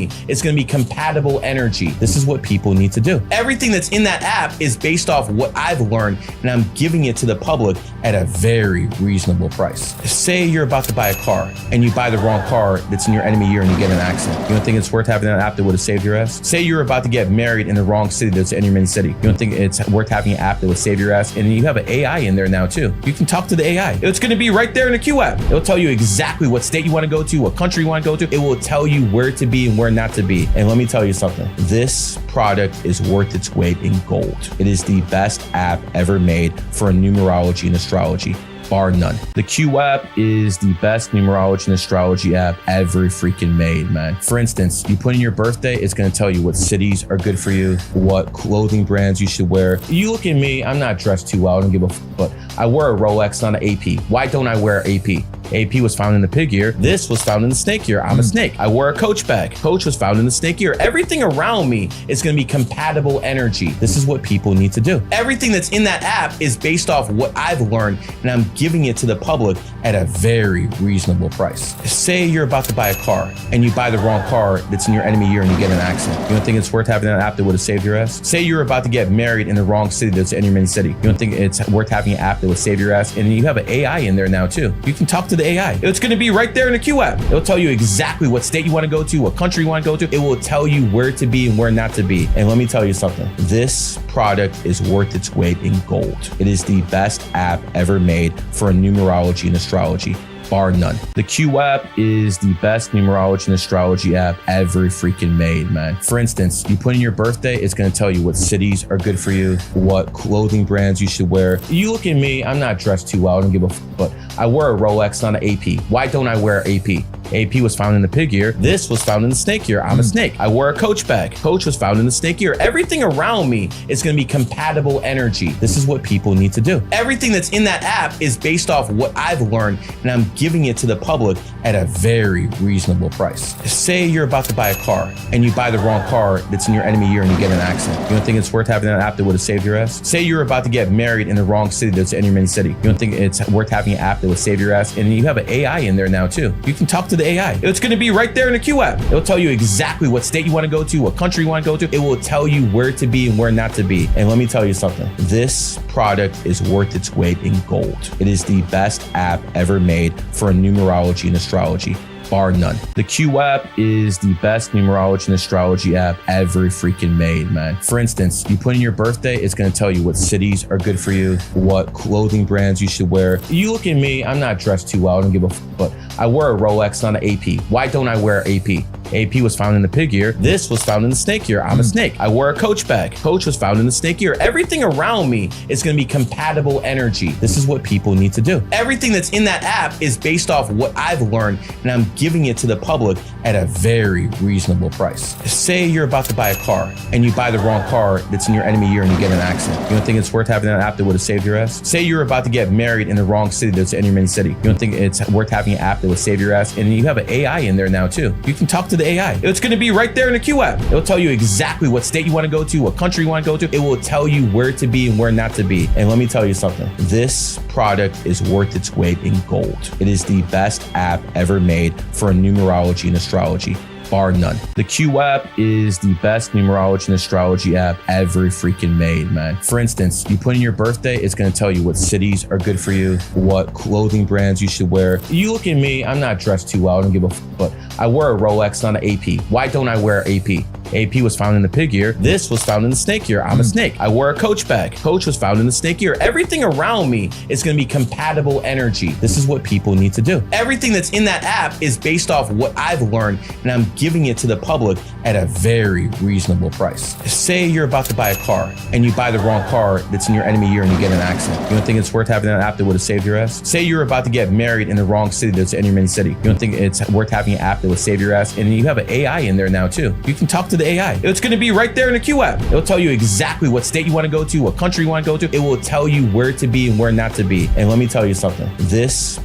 me is going to be compatible energy. This is what people need to do. Everything that's in that app is based off what I've learned, and I'm giving it to the public at a very reasonable price. Say you're about to buy a car and you buy the wrong car that's in your enemy year and you get in an accident. You don't think it's worth having an app that would have saved your ass? Say you're about to get married in the wrong city that's in your main city. You don't think it's worth having an app that would save your ass? And you have an AI in there now too. You can talk to the AI. It's going to be right there in the Q app. It'll tell you exactly what state you want to go to, what country you want to go to. It will tell you where to be and where not to be. And let me tell you something. This product is worth its weight in gold. It is the best app ever made for numerology and astrology, bar none. The Q app is the best numerology and astrology app ever freaking made, man. For instance, you put in your birthday, it's going to tell you what cities are good for you, what clothing brands you should wear. You look at me, I'm not dressed too well, I don't give a f, but I wear a Rolex, not an AP. Why don't I wear AP? AP was found in the pig year. This was found in the snake year. I'm a snake. I wear a Coach bag. Coach was found in the snake year. Everything around me is going to be compatible energy. This is what people need to do. Everything that's in that app is based off what I've learned, and I'm giving it to the public at a very reasonable price. Say you're about to buy a car and you buy the wrong car that's in your enemy year and you get in an accident. You don't think it's worth having an app that would have saved your ass? Say you're about to get married in the wrong city that's in your main city. You don't think it's worth having an app that would save your ass? And you have an AI in there now too. You can talk to the AI. It's going to be right there in the Q app. It'll tell you exactly what state you want to go to, what country you want to go to. It will tell you where to be and where not to be. And let me tell you something. This product is worth its weight in gold. It is the best app ever made for numerology and astrology, bar none. The Q app is the best numerology and astrology app ever freaking made, man. For instance, you put in your birthday, it's going to tell you what cities are good for you, what clothing brands you should wear. You look at me, I'm not dressed too well, I don't give a f, but I wear a Rolex, not an AP. Why don't I wear AP? AP was found in the pig year. This was found in the snake year. I'm a snake. I wear a Coach bag. Coach was found in the snake year. Everything around me is going to be compatible energy. This is what people need to do. Everything that's in that app is based off what I've learned, and I'm giving it to the public at a very reasonable price. Say you're about to buy a car and you buy the wrong car that's in your enemy year and you get in an accident. You don't think it's worth having an app that would have saved your ass? Say you're about to get married in the wrong city that's in your main city. You don't think it's worth having an app that would save your ass? And you have an AI in there now too. You can talk to the AI. It's going to be right there in the Q app. It'll tell you exactly what state you want to go to, what country you want to go to. It will tell you where to be and where not to be. And let me tell you something. This product is worth its weight in gold. It is the best app ever made for numerology and astrology, bar none. The Q app is the best numerology and astrology app ever freaking made, man. For instance, you put in your birthday, it's going to tell you what cities are good for you, what clothing brands you should wear. You look at me, I'm not dressed too well, I don't give a f, but I wear a Rolex, not an AP. Why don't I wear AP? AP was found in the pig year. This was found in the snake year. I'm a snake. I wear a Coach bag. Coach was found in the snake year. Everything around me is going to be compatible energy. This is what people need to do. Everything that's in that app is based off what I've learned, and I'm giving it to the public at a very reasonable price. Say you're about to buy a car and you buy the wrong car that's in your enemy year and you get in an accident. You don't think it's worth having an app that would have saved your ass? Say you're about to get married in the wrong city that's in your main city. You don't think it's worth having an app that would save your ass? And you have an AI in there now too. You can talk to the AI. It's going to be right there in the Q app. It'll tell you exactly what state you want to go to, what country you want to go to. It will tell you where to be and where not to be. And let me tell you something. This product is worth its weight in gold. It is the best app ever made for numerology and astrology, bar none. The Q app is the best numerology and astrology app ever freaking made, man. For instance, you put in your birthday, it's going to tell you what cities are good for you, what clothing brands you should wear. You look at me, I'm not dressed too well, I don't give a f, but I wear a Rolex, not an AP. Why don't I wear AP? AP was found in the pig year. This was found in the snake year. I'm a snake. I wear a Coach bag. Coach was found in the snake year. Everything around me is going to be compatible energy. This is what people need to do. Everything that's in that app is based off what I've learned, and I'm giving it to the public at a very reasonable price. Say you're about to buy a car and you buy the wrong car that's in your enemy year and you get in an accident. You don't think it's worth having an app that would have saved your ass? Say you're about to get married in the wrong city that's in your main city. You don't think it's worth having an app that would save your ass? And you have an AI in there now too. You can talk to the AI. It's going to be right there in the Q app. It'll tell you exactly what state you want to go to, what country you want to go to. It will tell you where to be and where not to be. And let me tell you something. This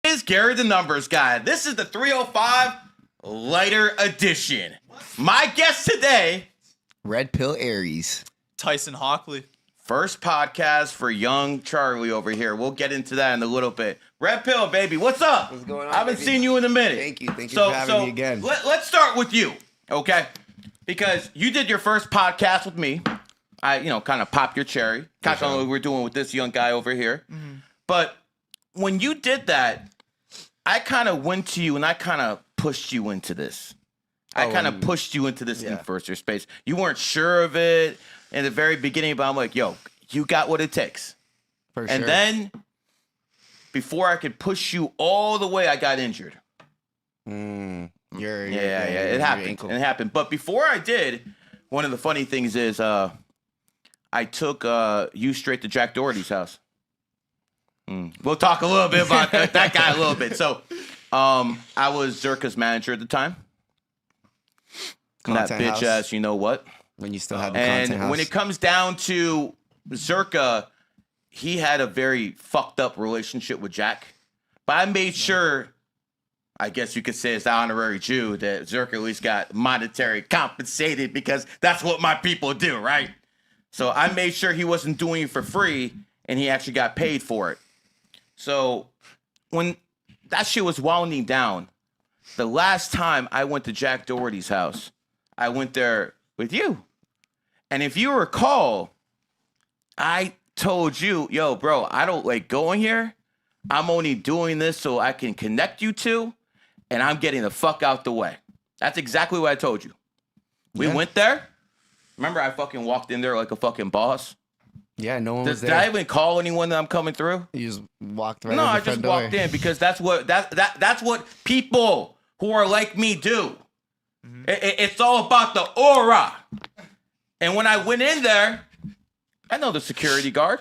is Gary the Numbers Guy. This is the 305 Lighter Edition. My guest today, Redpill Aries. Tyson Hockley. First podcast for young Charlie over here. We'll get into that in a little bit. Redpill, baby, what's up? What's going on? I haven't seen you in a minute. Thank you for having me again. Let's start with you, okay? Because you did your first podcast with me. I, kind of popped your cherry. Kind of what we're doing with this young guy over here. Mm-hmm. But when you did that, I kind of went to you and I kind of pushed you into this. I kind of pushed you into this influencer space. You weren't sure of it in the very beginning, but I'm like, yo, you got what it takes. For sure. And then, before I could push you all the way, I got injured. It happened. It happened. But before I did, one of the funny things is I took you straight to Jack Doherty's house. We'll talk a little bit about that guy a little bit. So I was Zerka's manager at the time. That bitch house. Ass, you know what? When you still had the content house. And when it comes down to Zerka, he had a very fucked up relationship with Jack. But I made sure, I guess you could say as the honorary Jew, that Zerka at least got monetary compensated because that's what my people do, right? So I made sure he wasn't doing it for free and he actually got paid for it. So when that shit was winding down, the last time I went to Jack Doherty's house, I went there with you. And if you recall, I told you, yo, bro, I don't like going here. I'm only doing this so I can connect you to, and I'm getting the fuck out the way. That's exactly what I told you. We went there. Remember, I fucking walked in there like a fucking boss. Yeah, no one was there. Did I even call anyone that I'm coming through? You just walked right in. No, I just walked in because that's what people who are like me do. Mm-hmm. It's all about the aura. And when I went in there, I know the security guard.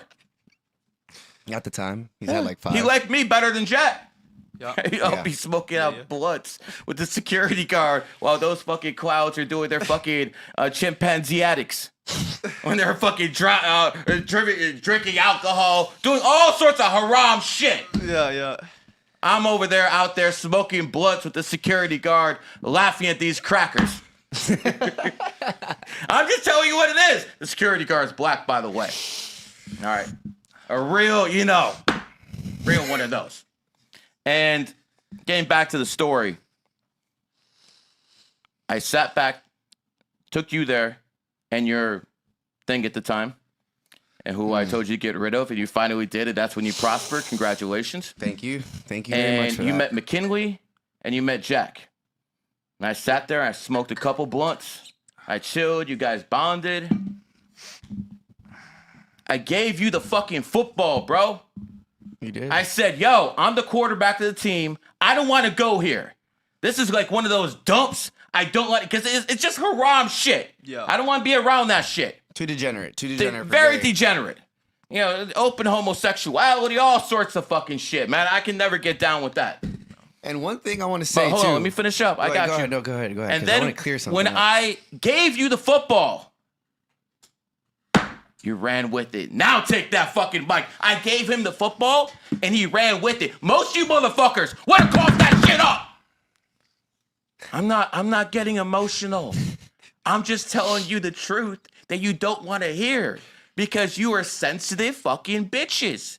At the time, he's had like 5. He liked me better than Jack. Yeah. He'll be smoking out blunts with the security guard while those fucking clouds are doing their fucking chimpanzee addicts. When they're fucking drinking alcohol, doing all sorts of haram shit. Yeah. I'm over there out there smoking blunts with the security guard, laughing at these crackers. I'm just telling you what it is. The security guard's black, by the way. All right. A real, real one of those. And getting back to the story, I sat back, took you there, and your thing at the time, and who I told you to get rid of, and you finally did it. That's when you prospered. Congratulations. Thank you very much for And you that. met McKinley, and you met Jack. And I sat there, I smoked a couple blunts, I chilled, you guys bonded. I gave you the fucking football, bro. You did? I said, yo, I'm the quarterback of the team. I don't want to go here. This is like one of those dumps. I don't like it because it's just haram shit. Yeah. I don't want to be around that shit. Too degenerate. Very degenerate. Open homosexuality, all sorts of fucking shit, man. I can never get down with that. And one thing I want to say, but hold on, let me finish up. I got you. Ahead, go ahead. And then then I want to clear something when up. I gave you the football, you ran with it. Now take that fucking mic. I gave him the football, and he ran with it. Most of you motherfuckers would have coughed that shit up. I'm not getting emotional. I'm just telling you the truth that you don't want to hear because you are sensitive fucking bitches.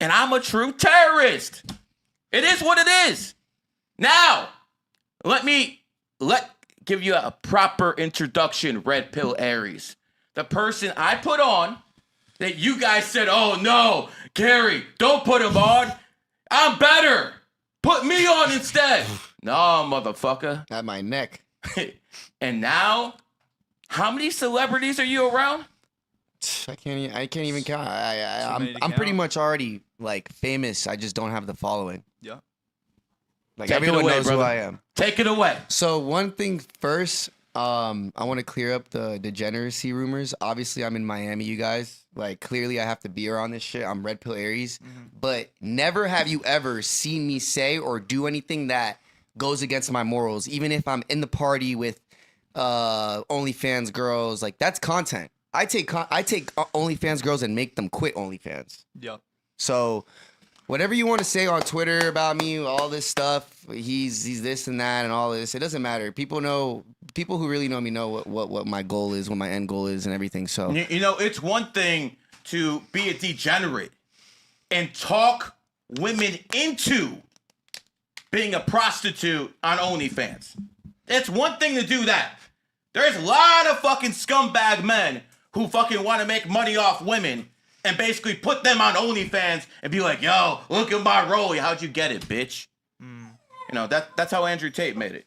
And I'm a true terrorist. It is what it is. Now, let give you a proper introduction, Redpill Aries. The person I put on that you guys said, oh no, Gary, don't put him on. I'm better. Put me on instead. No, motherfucker. At my neck. And now, how many celebrities are you around? I can't even count. I'm pretty much already like famous. I just don't have the following. Yeah. Like Take everyone it away, knows brother. who I am. Take it away. So one thing first, I want to clear up the degeneracy rumors. Obviously, I'm in Miami, you guys. Like, clearly, I have to be around this shit. I'm Redpill Aries. Mm-hmm. But never have you ever seen me say or do anything that goes against my morals. Even if I'm in the party with OnlyFans girls, like, that's content. I take OnlyFans girls and make them quit OnlyFans. Yeah. So whatever you want to say on Twitter about me, all this stuff, he's this and that and all this, it doesn't matter. People who really know me know what my goal is, what my end goal is and everything. So it's one thing to be a degenerate and talk women into being a prostitute on OnlyFans. It's one thing to do that. There's a lot of fucking scumbag men who fucking want to make money off women and basically put them on OnlyFans and be like, yo, look at my rollie. How'd you get it, bitch? You know, that's how Andrew Tate made it.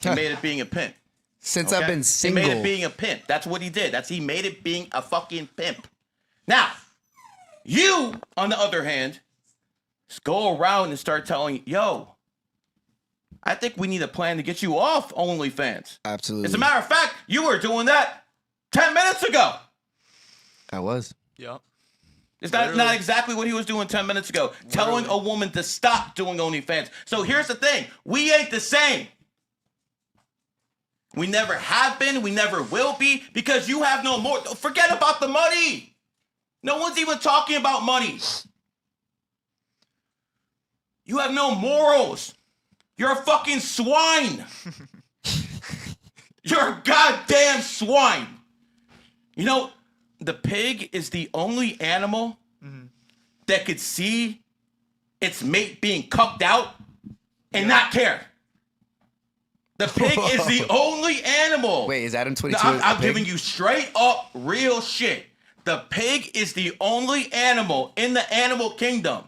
He made it being a pimp. Since I've been single. He made it being a pimp. That's what he did. He made it being a fucking pimp. Now, you, on the other hand, just go around and start telling, yo, I think we need a plan to get you off OnlyFans. Absolutely. As a matter of fact, you were doing that 10 minutes ago. I was. Yep. Is that not exactly what he was doing 10 minutes ago? Telling a woman to stop doing OnlyFans. So here's the thing. We ain't the same. We never have been. We never will be because you have no more. Forget about the money. No one's even talking about money. You have no morals. You're a fucking swine. You're a goddamn swine. You know, the pig is the only animal that could see its mate being cucked out and not care. The pig is the only animal. Wait, is Adam 22? I'm giving you straight up real shit. The pig is the only animal in the animal kingdom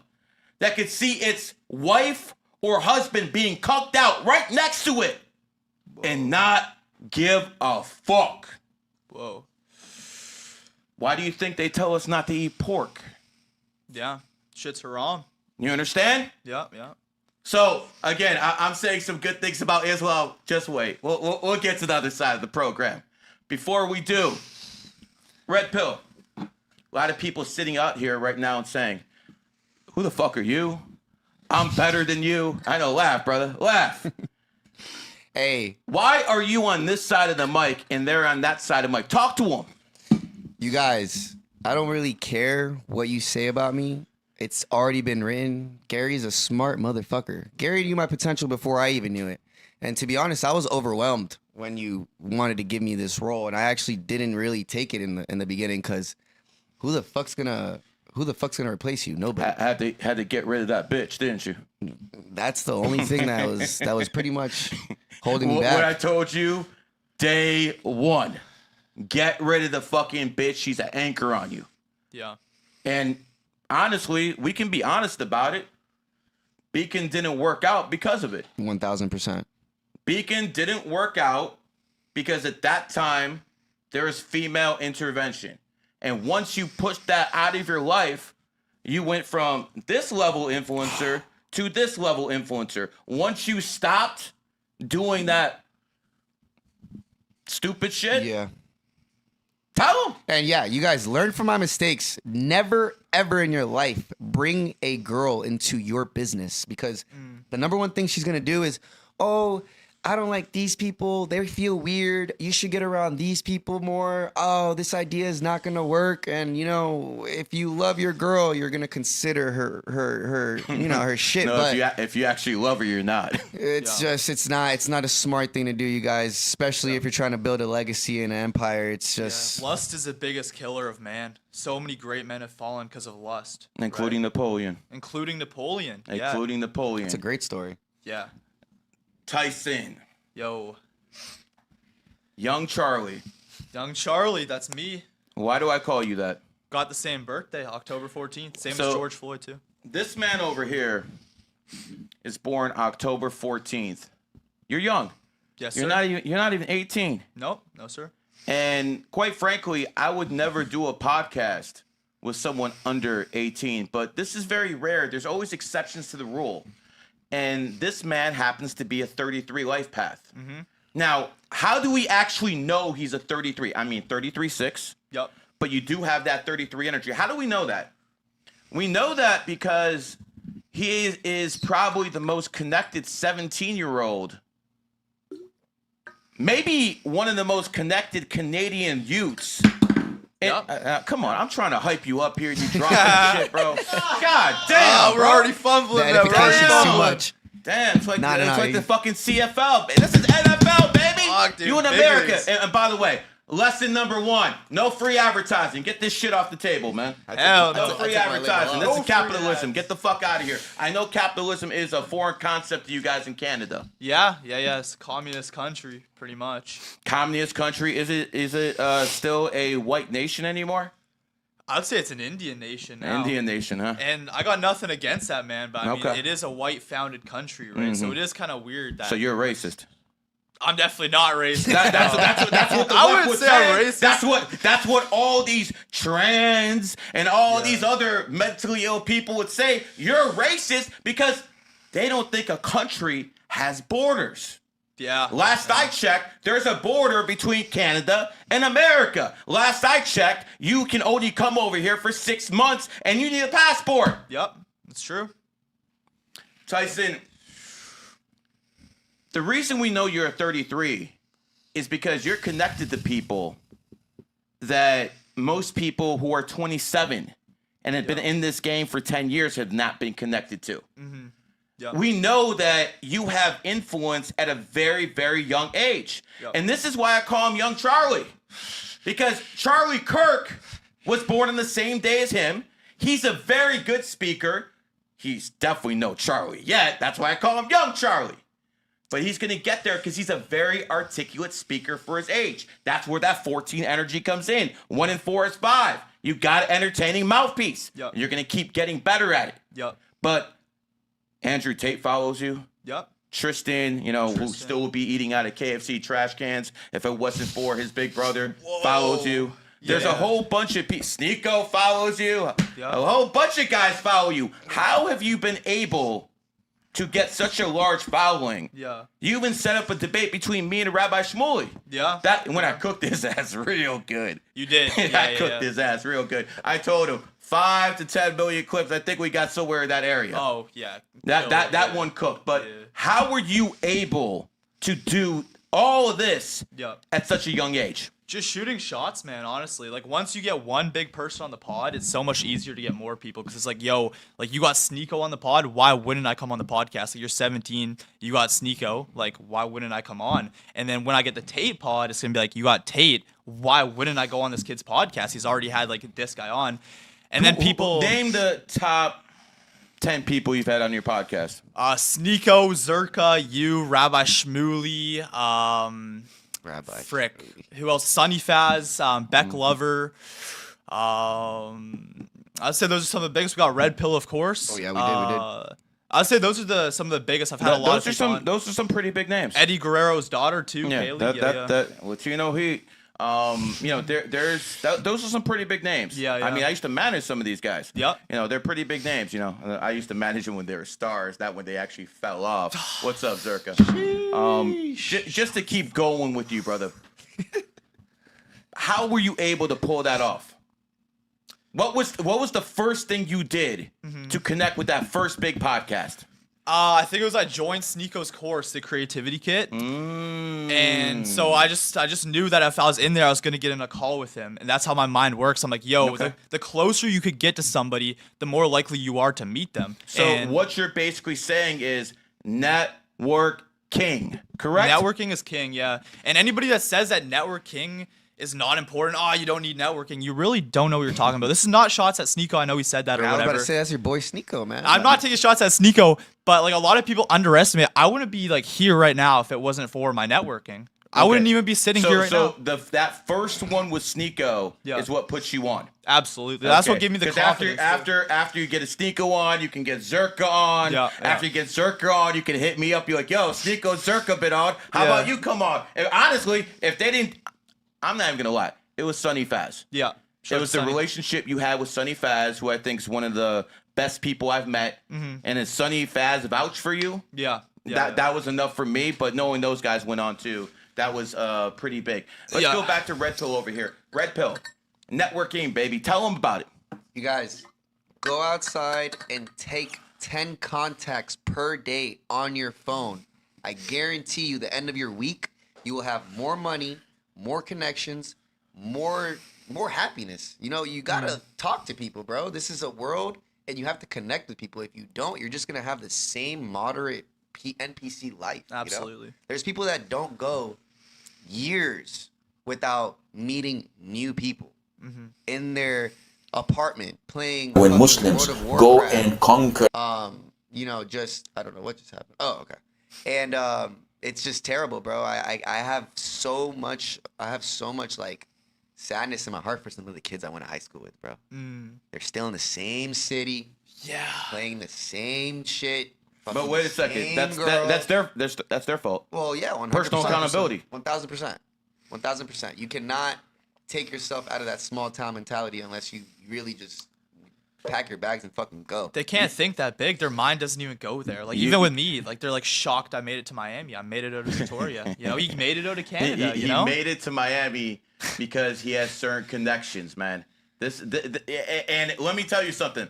that could see its wife or husband being cucked out right next to it and not give a fuck. Whoa. Why do you think they tell us not to eat pork? Yeah. Shit's haram. You understand? Yeah. So, again, I'm saying some good things about Islam. Just wait. We'll get to the other side of the program. Before we do, Red Pill. A lot of people sitting out here right now and saying, who the fuck are you? I'm better than you. I know, laugh, brother. Laugh. Hey. Why are you on this side of the mic and they're on that side of the mic? Talk to them. You guys, I don't really care what you say about me. It's already been written. Gary's a smart motherfucker. Gary knew my potential before I even knew it. And to be honest, I was overwhelmed when you wanted to give me this role, and I actually didn't really take it in the beginning because who the fuck's gonna replace you? Nobody. Had to get rid of that bitch, didn't you? That's the only thing that was pretty much holding me back. What I told you, day one, get rid of the fucking bitch. She's an anchor on you. Yeah. And honestly, we can be honest about it. Beacon didn't work out because of it. 1000%. Beacon didn't work out because at that time there was female intervention. And once you pushed that out of your life, you went from this level influencer to this level influencer. Once you stopped doing that stupid shit, Yeah. tell them. And yeah, you guys learn from my mistakes. Never, ever in your life bring a girl into your business because the number one thing she's going to do is, oh, I don't like these people. They feel weird. You should get around these people more. Oh, this idea is not going to work. And, you know, if you love your girl, you're going to consider her you know, her shit. No, but if you actually love her, you're not. it's not a smart thing to do, you guys, especially if you're trying to build a legacy and an empire. It's just Lust is the biggest killer of man. So many great men have fallen because of lust. Including Napoleon. Including Napoleon. Including Napoleon. It's a great story. Yeah. Tyson. Yo. Young Charlie. Young Charlie, that's me. Why do I call you that? Got the same birthday, October 14th. Same So- as George Floyd, too. This man over here is born October 14th. You're young. Yes, sir. You're not even 18. Nope. No, sir. And quite frankly, I would never do a podcast with someone under 18, but this is very rare. There's always exceptions to the rule. And this man happens to be a 33 Lifepath. Now, how do we actually know he's a 33? I mean, 33-6. Yep. But you do have that 33 energy. How do we know that? We know that because he is probably the most connected 17-year-old. Maybe one of the most connected Canadian youths. Yep. Come on, I'm trying to hype you up here and you dropping shit, bro. God damn, we're bro. already fumbling. The We're already edification's too fumbling. much. Damn, it's like, Nah, it's like you- the fucking CFL. This is NFL, baby. Fuck, dude, You in big America. leagues. And by the way, Lesson number 1. No free advertising. Get this shit off the table, man. Hell No no. free advertising. This is capitalism. ads. Get the fuck out of here. I know capitalism is a foreign concept to you guys in Canada. Yeah. It's a communist country, pretty much. Communist country. Is it still a white nation anymore? I'd say it's an Indian nation now. Indian nation, huh? And I got nothing against that, man. But I mean, Okay. it is a white-founded country, right? So it is kind of weird that. So you're a racist. I'm definitely not racist. That's what the I left wouldn't would say I'm say. racist. That's what all these trans and all these other mentally ill people would say. You're racist because they don't think a country has borders. Yeah. Last I checked, there's a border between Canada and America. Last I checked, you can only come over here for 6 months and you need a passport. Yep. It's true. Tyson, the reason we know you're a 33 is because you're connected to people that most people who are 27 and have been in this game for 10 years have not been connected to. Yep. We know that you have influence at a very, very young age. Yep. And this is why I call him Young Charlie. Because Charlie Kirk was born on the same day as him. He's a very good speaker. He's definitely no Charlie yet. That's why I call him Young Charlie. But he's going to get there because he's a very articulate speaker for his age. That's where that 14 energy comes in. 1 in 4 is 5. You got an entertaining mouthpiece. Yep. You're going to keep getting better at it. Yep. But Andrew Tate follows you. Yep. Tristan, who still would be eating out of KFC trash cans if it wasn't for his big brother, follows you. There's a whole bunch of people. Sneeko follows you. Yep. A whole bunch of guys follow you. How have you been able to get such a large following? Yeah. You even set up a debate between me and Rabbi Shmuley. Yeah. When I cooked his ass real good. You did. I cooked his ass real good. I told him 5 to 10 million clips. I think we got somewhere in that area. Oh, yeah. That one cooked. But how were you able to do all of this at such a young age? Just shooting shots, man, honestly. Like, once you get one big person on the pod, it's so much easier to get more people. Because it's like, yo, like, you got Sneeko on the pod. Why wouldn't I come on the podcast? Like, you're 17. You got Sneeko. Like, why wouldn't I come on? And then when I get the Tate pod, it's going to be like, you got Tate. Why wouldn't I go on this kid's podcast? He's already had, like, this guy on. And then people... Name the top 10 people you've had on your podcast. Sneeko, Zerka, you, Rabbi Shmuley, Rabbi. Frick. Who else? SonnyFaz, Beck Lover. I'd say those are some of the biggest. We got Redpill, of course. Oh yeah, we did. I'd say those are some of the biggest. I've had a lot of people on. Those are some pretty big names. Eddie Guerrero's daughter too, Yeah, Kaylee. Latino Heat. Those are some pretty big names. Yeah. I mean, I used to manage some of these guys. Yep. They're pretty big names. I used to manage them when they were stars, not when they actually fell off. What's up, Zerka? Just to keep going with you, brother. How were you able to pull that off? What was the first thing you did to connect with that first big podcast? I think it was I joined Sneeko's course, the creativity kit, and so I just knew that if I was in there, I was gonna get in a call with him, and that's how my mind works. I'm like, yo, the closer you could get to somebody, the more likely you are to meet them. So what you're basically saying is network king, correct? Networking is king, yeah. And anybody that says that networking is not important, you don't need networking, you really don't know what you're talking about. This is not shots at Sneeko. I know he said that or I was whatever. about to say that's your boy Sneeko, man. I'm not taking shots at Sneeko, but like a lot of people underestimate. I wouldn't be like here right now if it wasn't for my networking. I wouldn't even be sitting here right now. So that first one with Sneeko is what puts you on. Absolutely. That's what gave me the confidence. After you get a Sneeko on, you can get Zerka on. After you get Zerka on, you can hit me up. You're like, yo, Sneeko, Zerka been on. How about you come on? And honestly, if they didn't, I'm not even going to lie. It was SonnyFaz. Yeah. It was the relationship you had with SonnyFaz, who I think is one of the best people I've met. And is SonnyFaz vouch for you? Yeah. That was enough for me, but knowing those guys went on too, that was pretty big. Let's go back to Redpill over here. Redpill, networking, baby. Tell them about it. You guys, go outside and take 10 contacts per day on your phone. I guarantee you the end of your week, you will have more money, more connections, more happiness. You gotta talk to people, bro. This is a world, and you have to connect with people. If you don't, you're just gonna have the same moderate NPC life. Absolutely. There's people that don't go years without meeting new people in their apartment playing When fucking Muslims World of go Warcraft. and conquer, You know, just I don't know what just happened. Oh, okay. And it's just terrible, bro. I have so much like sadness in my heart for some of the kids I went to high school with, bro. They're still in the same city, playing the same shit. But wait a second, that's their fault. Well, yeah, 100%. Personal accountability. 1,000%. 1,000%. You cannot take yourself out of that small town mentality unless you really just pack your bags and fucking go. They can't think that big. Their mind doesn't even go there. Like even with me, like they're like shocked I made it to Miami. I made it out of Victoria. You know, he made it out of Canada. He You know, made it to Miami because he has certain connections, man. And let me tell you something.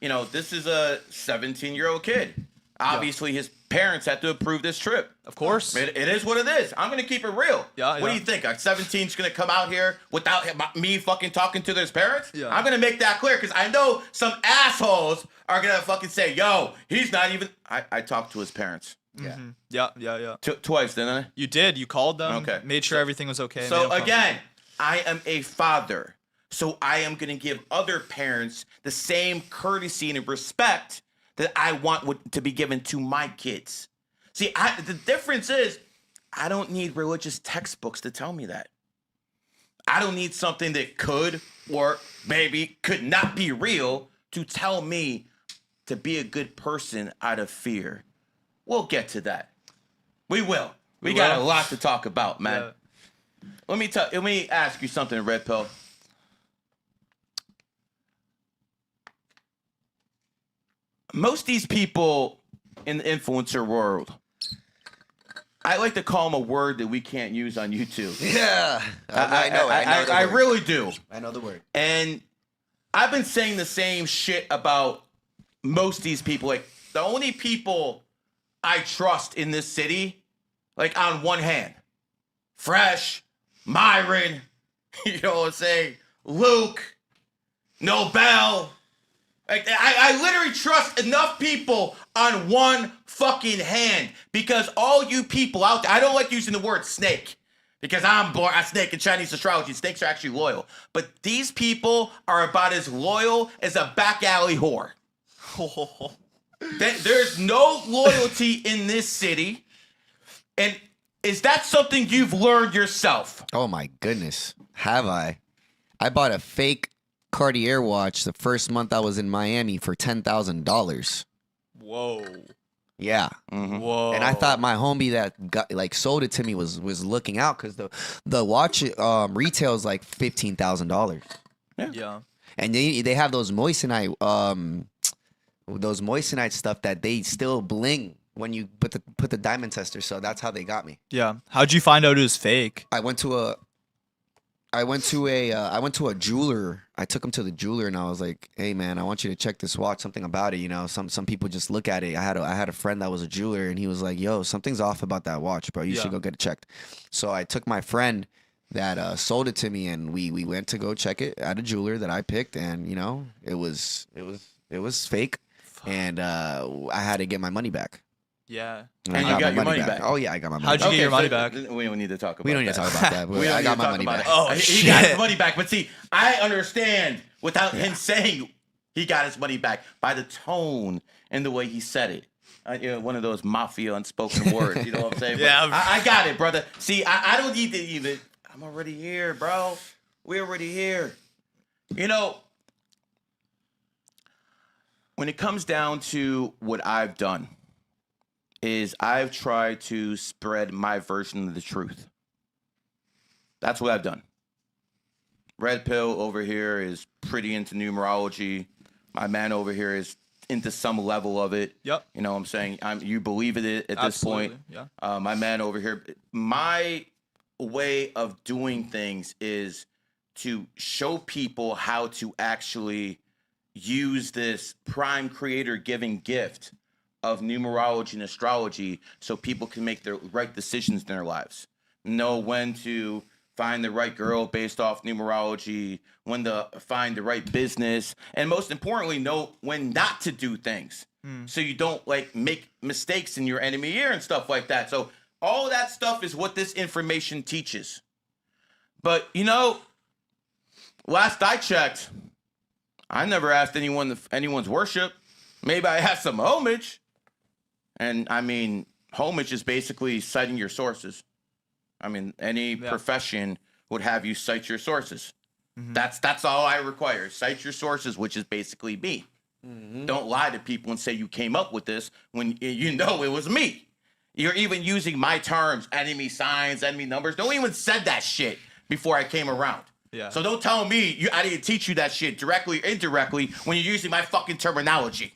You know, this is a 17-year-old kid. Obviously, his parents had to approve this trip. Of course. It is what it is. I'm going to keep it real. Yeah, what do you think? A 17's going to come out here without me fucking talking to their parents? Yeah. I'm going to make that clear because I know some assholes are going to fucking say, yo, he's not even... I talked to his parents. Yeah. Yeah. Twice, didn't I? You did. You called them. Okay. Made sure everything was okay. So again, I am a father. So I am going to give other parents the same courtesy and respect that I want to be given to my kids. See, the difference is I don't need religious textbooks to tell me that. I don't need something that could or maybe could not be real to tell me to be a good person out of fear. We'll get to that. We will. We got a lot to talk about, man. Yeah. Let me ask you something, Red Pill. Most of these people in the influencer world, I like to call them a word that we can't use on YouTube. Yeah. I know. I really do. I know the word. And I've been saying the same shit about most of these people. Like, the only people I trust in this city, like, on one hand, Fresh, Myron, you know what I'm saying, Luke, Nobel. Like, I literally trust enough people on one fucking hand because all you people out there, I don't like using the word snake because I'm born a snake in Chinese astrology. Snakes are actually loyal. But these people are about as loyal as a back alley whore. There's no loyalty in this city. And is that something you've learned yourself? Oh my goodness. Have I? I bought a fake Cartier watch the first month I was in Miami for $10,000. Whoa. Yeah. Whoa. And I thought my homie that got sold it to me was looking out because the watch retails like $15,000. Yeah. And they have those moissanite stuff that they still bling when you put the diamond tester. So that's how they got me. Yeah. How'd you find out it was fake? I went to a jeweler. I took him to the jeweler and I was like, "Hey man, I want you to check this watch. Something about it, you know. Some people just look at it. I had a friend that was a jeweler and he was like, "Yo, something's off about that watch, bro. You should go get it checked." So I took my friend that sold it to me and we went to go check it at a jeweler that I picked, and you know, it was fake. And I had to get my money back. Yeah. And you got your money back. Oh yeah, I got my money How'd back. you get your money back? We don't need to talk about We don't need to talk about that. But I got my money back. Oh, He got his shit. money back. But see, I understand without him saying he got his money back by the tone and the way he said it. You know, one of those mafia unspoken words. You know what I'm saying? Yeah. I got it, brother. See, I don't need to even. I'm already here, bro. We're already here. You know, when it comes down to what I've done, is I've tried to spread my version of the truth. That's what I've done. Red Pill over here is pretty into numerology. My man over here is into some level of it. Yep. You know what I'm saying? You believe it at this point. Yeah. My man over here, my way of doing things is to show people how to actually use this prime creator giving gift of numerology and astrology so people can make the right decisions in their lives. Know when to find the right girl based off numerology, when to find the right business, and most importantly, know when not to do things. So you don't like make mistakes in your enemy year and stuff like that. So all of that stuff is what this information teaches. But, you know, last I checked, I never asked anyone's worship. Maybe I asked some homage. And, I mean, homage is basically citing your sources. I mean, any profession would have you cite your sources. That's all I require. Cite your sources, which is basically me. Don't lie to people and say you came up with this when you know it was me. You're even using my terms, enemy signs, enemy numbers. No one even said that shit before I came around. Yeah. So don't tell me I didn't teach you that shit directly or indirectly when you're using my fucking terminology.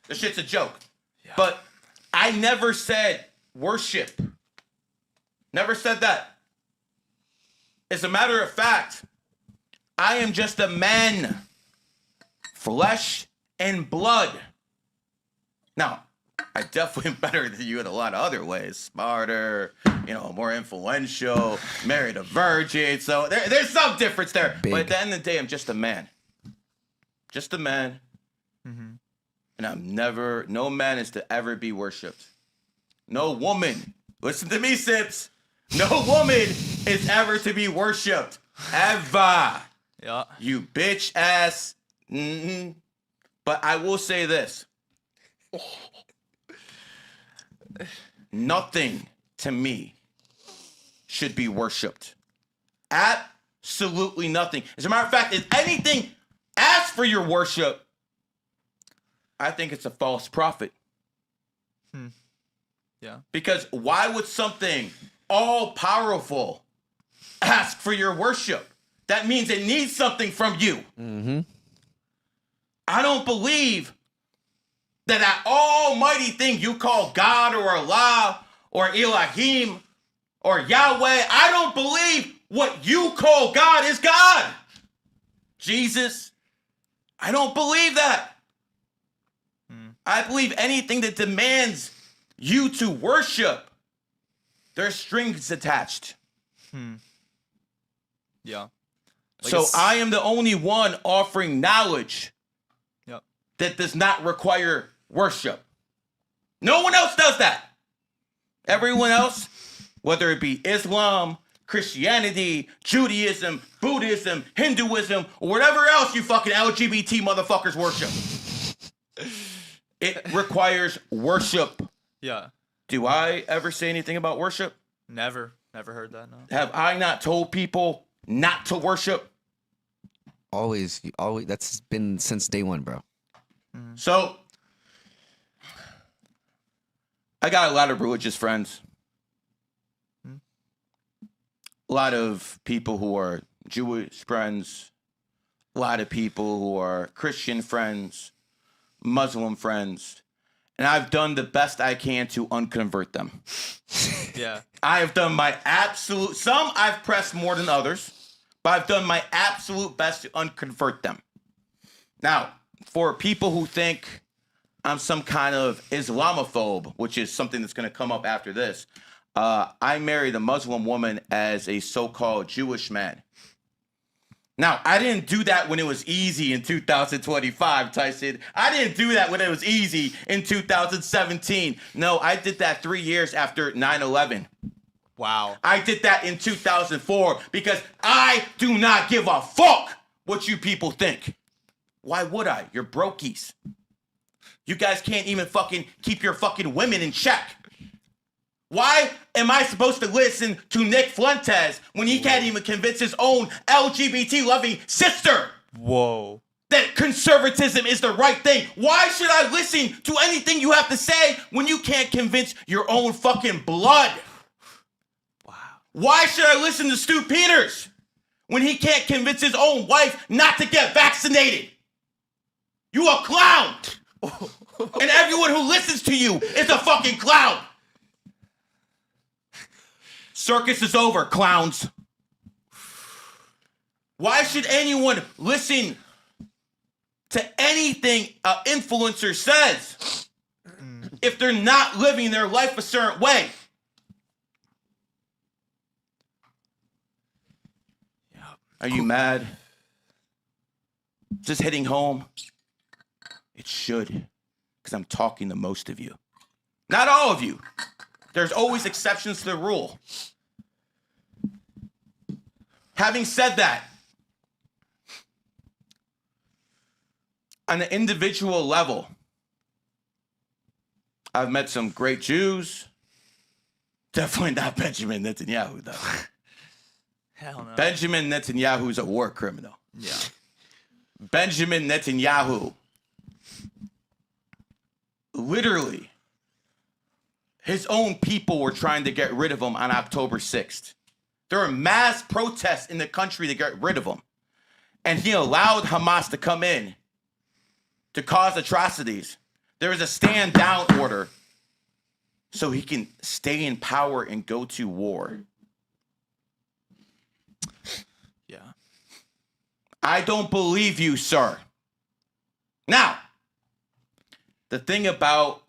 This shit's a joke. Yeah. But I never said worship. Never said that. As a matter of fact, I am just a man. Flesh and blood. Now, I definitely am better than you in a lot of other ways. Smarter, you know, more influential, married a virgin. So there's some difference there. Big. But at the end of the day, I'm just a man. Just a man. And no man is to ever be worshipped. No woman. Listen to me, Sips. No woman is ever to be worshipped. Ever. Yeah. You bitch ass. But I will say this. Nothing to me should be worshipped. Absolutely nothing. As a matter of fact, if anything asks for your worship, I think it's a false prophet. Yeah. Because why would something all-powerful ask for your worship? That means it needs something from you. I don't believe that almighty thing you call God or Allah or Elohim or Yahweh, I don't believe what you call God is God. Jesus, I don't believe that. I believe anything that demands you to worship, there's strings attached. Yeah. Like so I am the only one offering knowledge that does not require worship. No one else does that. Everyone else, whether it be Islam, Christianity, Judaism, Buddhism, Hinduism, or whatever else you fucking LGBT motherfuckers worship, it requires worship. Yeah. Do I ever say anything about worship? Never heard that, no. Have I not told people not to worship? Always. That's been since day one, bro. So, I got a lot of religious friends. A lot of people who are Jewish friends. A lot of people who are Christian friends. Muslim friends. And I've done the best I can to unconvert them. Yeah. I have done my absolute... Some I've pressed more than others. But I've done my absolute best to unconvert them. Now, for people who think I'm some kind of Islamophobe, which is something that's going to come up after this, I married a Muslim woman as a so-called Jewish man. Now, I didn't do that when it was easy in 2025, Tyson. I didn't do that when it was easy in 2017. No, I did that 3 years after 9/11. Wow. I did that in 2004 because I do not give a fuck what you people think. Why would I? You're brokies. You guys can't even fucking keep your fucking women in check. Why am I supposed to listen to Nick Fuentes when he can't even convince his own LGBT-loving sister Whoa. that conservatism is the right thing? Why should I listen to anything you have to say when you can't convince your own fucking blood? Wow. Why should I listen to Stu Peters when he can't convince his own wife not to get vaccinated? You a clown. And everyone who listens to you is a fucking clown. Circus is over, clowns. Why should anyone listen to anything an influencer says if they're not living their life a certain way? Are you mad? Just hitting home? It should, because I'm talking to most of you. Not all of you. There's always exceptions to the rule. Having said that, on an individual level, I've met some great Jews. Definitely not Benjamin Netanyahu, though. Hell no. Benjamin Netanyahu is a war criminal. Yeah. Benjamin Netanyahu, literally, his own people were trying to get rid of him on October 6th. There were mass protests in the country to get rid of him. And he allowed Hamas to come in to cause atrocities. There was a stand down order so he can stay in power and go to war. Yeah. I don't believe you, sir. Now, the thing about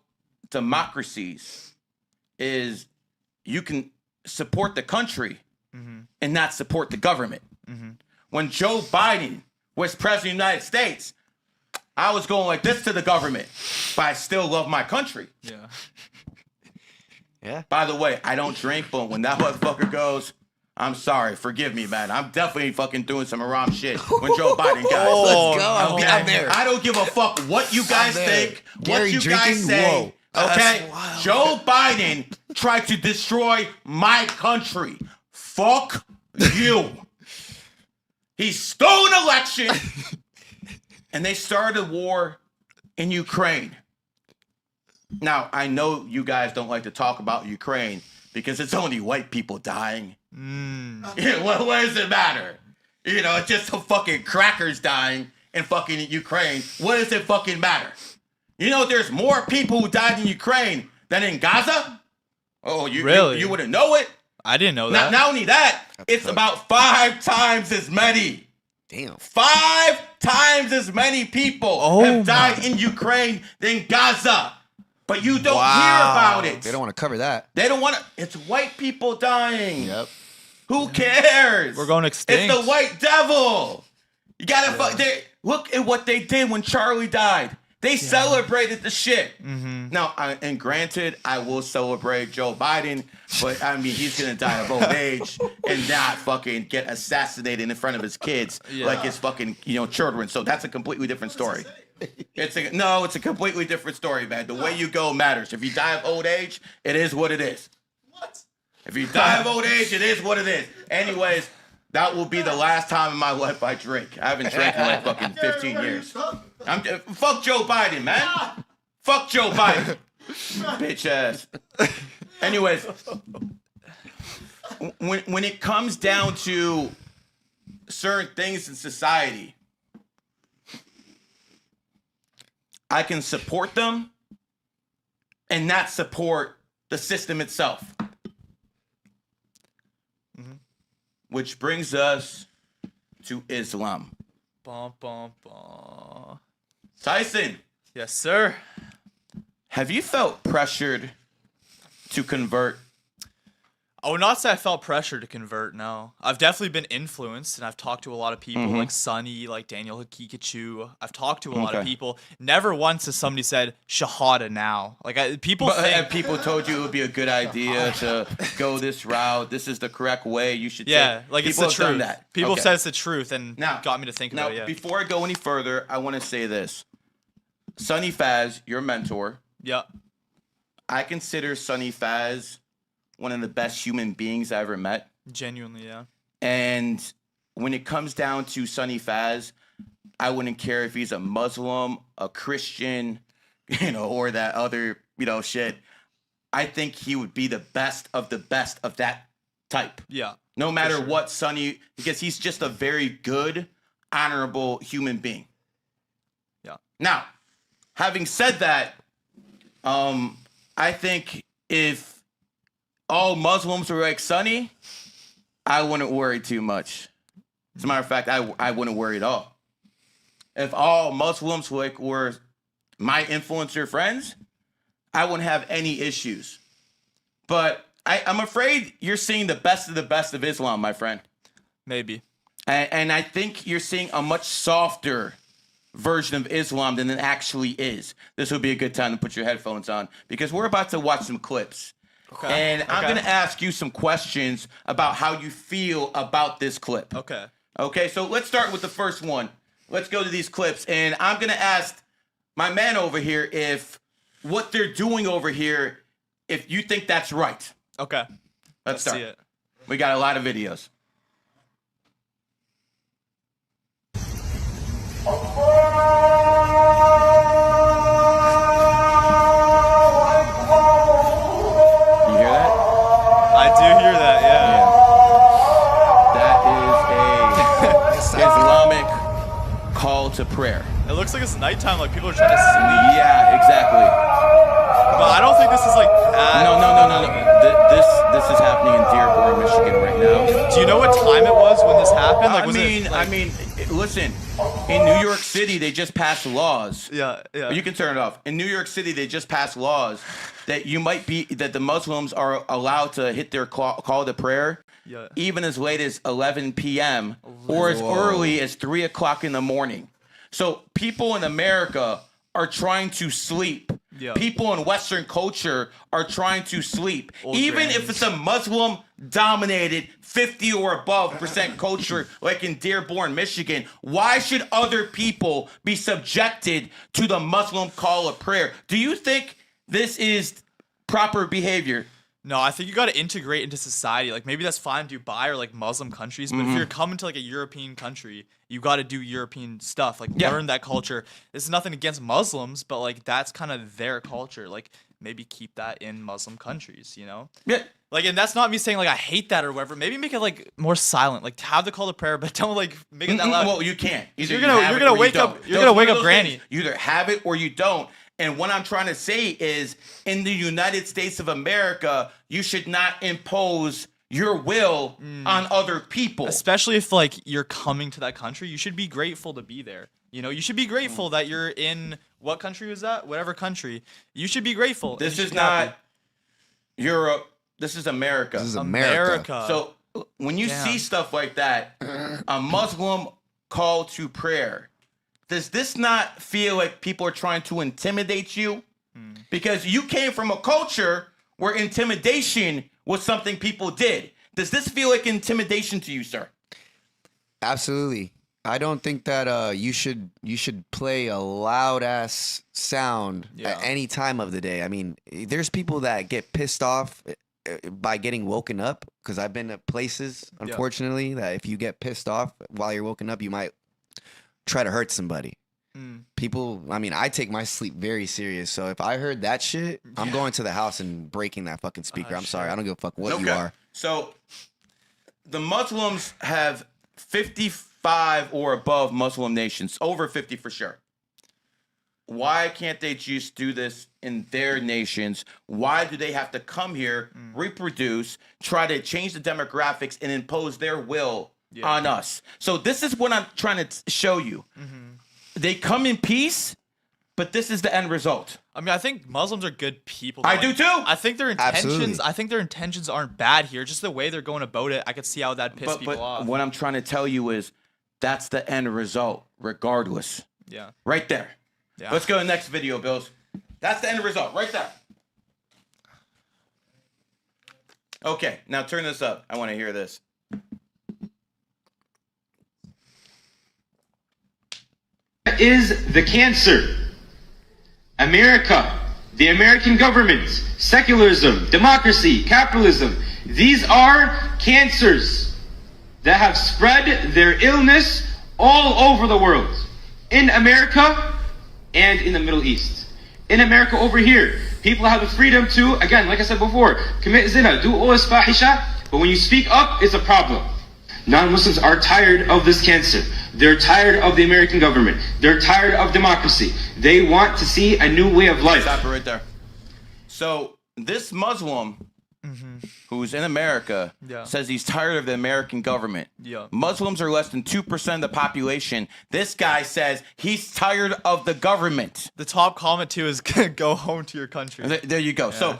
democracies is you can support the country and not support the government. When Joe Biden was president of the United States, I was going like this to the government, but I still love my country. Yeah. Yeah. By the way, I don't drink, but when that motherfucker goes, I'm sorry, forgive me, man. I'm definitely fucking doing some haram shit when Joe Biden dies. Let's go. Okay? I'm there. I don't give a fuck what you guys there. think, Gary what you guys drinking? say. Whoa. Okay? That's wild. Joe Biden tried to destroy my country. Fuck you. He stole an election and they started a war in Ukraine. Now, I know you guys don't like to talk about Ukraine because it's only white people dying. What does it matter? You know, it's just some fucking crackers dying in fucking Ukraine. What does it fucking matter? You know, there's more people who died in Ukraine than in Gaza? Oh, Really? You wouldn't know it? I didn't know that. Not only that, it's about 5 times as many. Damn. 5 times as many people have died in Ukraine than Gaza. But you don't hear about it. They don't want to cover that. They don't want to. It's white people dying. Yep. Who cares? We're going extinct. It's the white devil. You gotta look at what they did when Charlie died. They celebrated the shit. Now, and granted, I will celebrate Joe Biden, but I mean, he's gonna die of old age and not fucking get assassinated in front of his kids like his fucking children. So that's a completely different story. It's a completely different story, man. The way you go matters. If you die of old age, it is what it is. What? If you die of old age, it is what it is. Anyways, that will be the last time in my life I drink. I haven't drank in like fucking 15 years. Fuck Joe Biden, man. Fuck Joe Biden. Bitch ass. Anyways, when it comes down to certain things in society, I can support them and not support the system itself. Which brings us to Islam. Bum, bum, bum. Tyson, Yes, sir. have you felt pressured to convert? I would not say I felt pressure to convert, no. I've definitely been influenced, and I've talked to a lot of people like Sonny, like Daniel Hakikachu. I've talked to a lot of people. Never once has somebody said, Shahada now. Like, people think... Have people told you it would be a good idea to go this route? This is the correct way you should take. Like, people it's the have done truth. that. People Okay. said it's the truth, and Now- got me to think about it, yeah. Before I go any further, I want to say this. SonnyFaz, your mentor, Yeah. I consider SonnyFaz one of the best human beings I ever met. Genuinely, yeah. And when it comes down to SonnyFaz, I wouldn't care if he's a Muslim, a Christian, or that other, shit. I think he would be the best of that type. Yeah. No matter what Sonny, because he's just a very good, honorable human being. Yeah. Now, having said that, I think if all Muslims were like Sonny, I wouldn't worry too much. As a matter of fact, I wouldn't worry at all. If all Muslims were my influencer friends, I wouldn't have any issues. But I'm afraid you're seeing the best of Islam, my friend. Maybe. And I think you're seeing a much softer version of Islam than it actually is. This would be a good time to put your headphones on because we're about to watch some clips. And I'm going to ask you some questions about how you feel about this clip. Okay. Okay, so let's start with the first one. Let's go to these clips. And I'm going to ask my man over here if what they're doing over here, if you think that's right. Okay. Let's start. See it. We got a lot of videos. You hear that? I do hear that. Yeah. That is a Islamic call to prayer. It looks like it's nighttime. Like people are trying to sleep. Yeah, exactly. But I don't think this is like. No. This is happening in Dearborn, Michigan right now. Do you know what time it was when this happened? Like, I mean, listen. In New York City, they just passed laws. Yeah. You can turn it off. In New York City, they just passed laws that that the Muslims are allowed to hit their call to prayer, even as late as 11 p.m. or as early as 3 o'clock in the morning. So people in America are trying to sleep. Yeah. People in Western culture are trying to sleep. Even grannies. if it's a Muslim-dominated 50 or above % culture like in Dearborn, Michigan, why should other people be subjected to the Muslim call of prayer? Do you think this is proper behavior? No, I think you got to integrate into society. Like maybe that's fine Dubai or like Muslim countries, but if you're coming to like a European country, you got to do European stuff. Like learn that culture. This is nothing against Muslims, but like that's kind of their culture. Like maybe keep that in Muslim countries, you know? Yeah. Like, and that's not me saying like I hate that or whatever. Maybe make it like more silent. Like have the call to prayer, but don't like make it that loud. Well, you can't. Either You're gonna wake up Granny. You either have it or you don't. And what I'm trying to say is, in the United States of America, you should not impose your will on other people. Especially if like you're coming to that country, you should be grateful to be there. You know, you should be grateful that you're in what country was that? Whatever country. You should be grateful. This is not Europe. This is America. This is America. So when you see stuff like that, a Muslim call to prayer, does this not feel like people are trying to intimidate you? Because you came from a culture where intimidation was something people did. Does this feel like intimidation to you, sir? Absolutely. I don't think that you should play a loud ass sound at any time of the day. I mean, there's people that get pissed off by getting woken up, because I've been at places, unfortunately, that if you get pissed off while you're woken up, you might try to hurt somebody. People, I mean, I take my sleep very serious. So if I heard that shit, I'm going to the house and breaking that fucking speaker. I'm sorry. I don't give a fuck what you are. So the Muslims have 55 or above Muslim nations, over 50 for sure. Why can't they just do this in their nations? Why do they have to come here, reproduce, try to change the demographics, and impose their will on us? So this is what I'm trying to show you. They come in peace, but this is the end result. I mean, I think Muslims are good people. I do too. I think their intentions. Absolutely. I think their intentions aren't bad here. Just the way they're going about it, I could see how that piss people off. What I'm trying to tell you is, that's the end result, regardless. Yeah. Right there. Yeah. Let's go to the next video, Bills. That's the end result, right there. Okay, now turn this up. I want to hear this. Is the cancer. America, the American government, secularism, democracy, capitalism. These are cancers that have spread their illness all over the world. In America and in the Middle East. In America over here, people have the freedom to, again, like I said before, commit zina, do all fahisha, but when you speak up, it's a problem. Non-Muslims are tired of this cancer. They're tired of the American government. They're tired of democracy. They want to see a new way of life. Stop it right there. So this Muslim who's in America says he's tired of the American government. Muslims are less than 2% of the population. This guy says he's tired of the government. The top comment too is go home to your country. There you go. So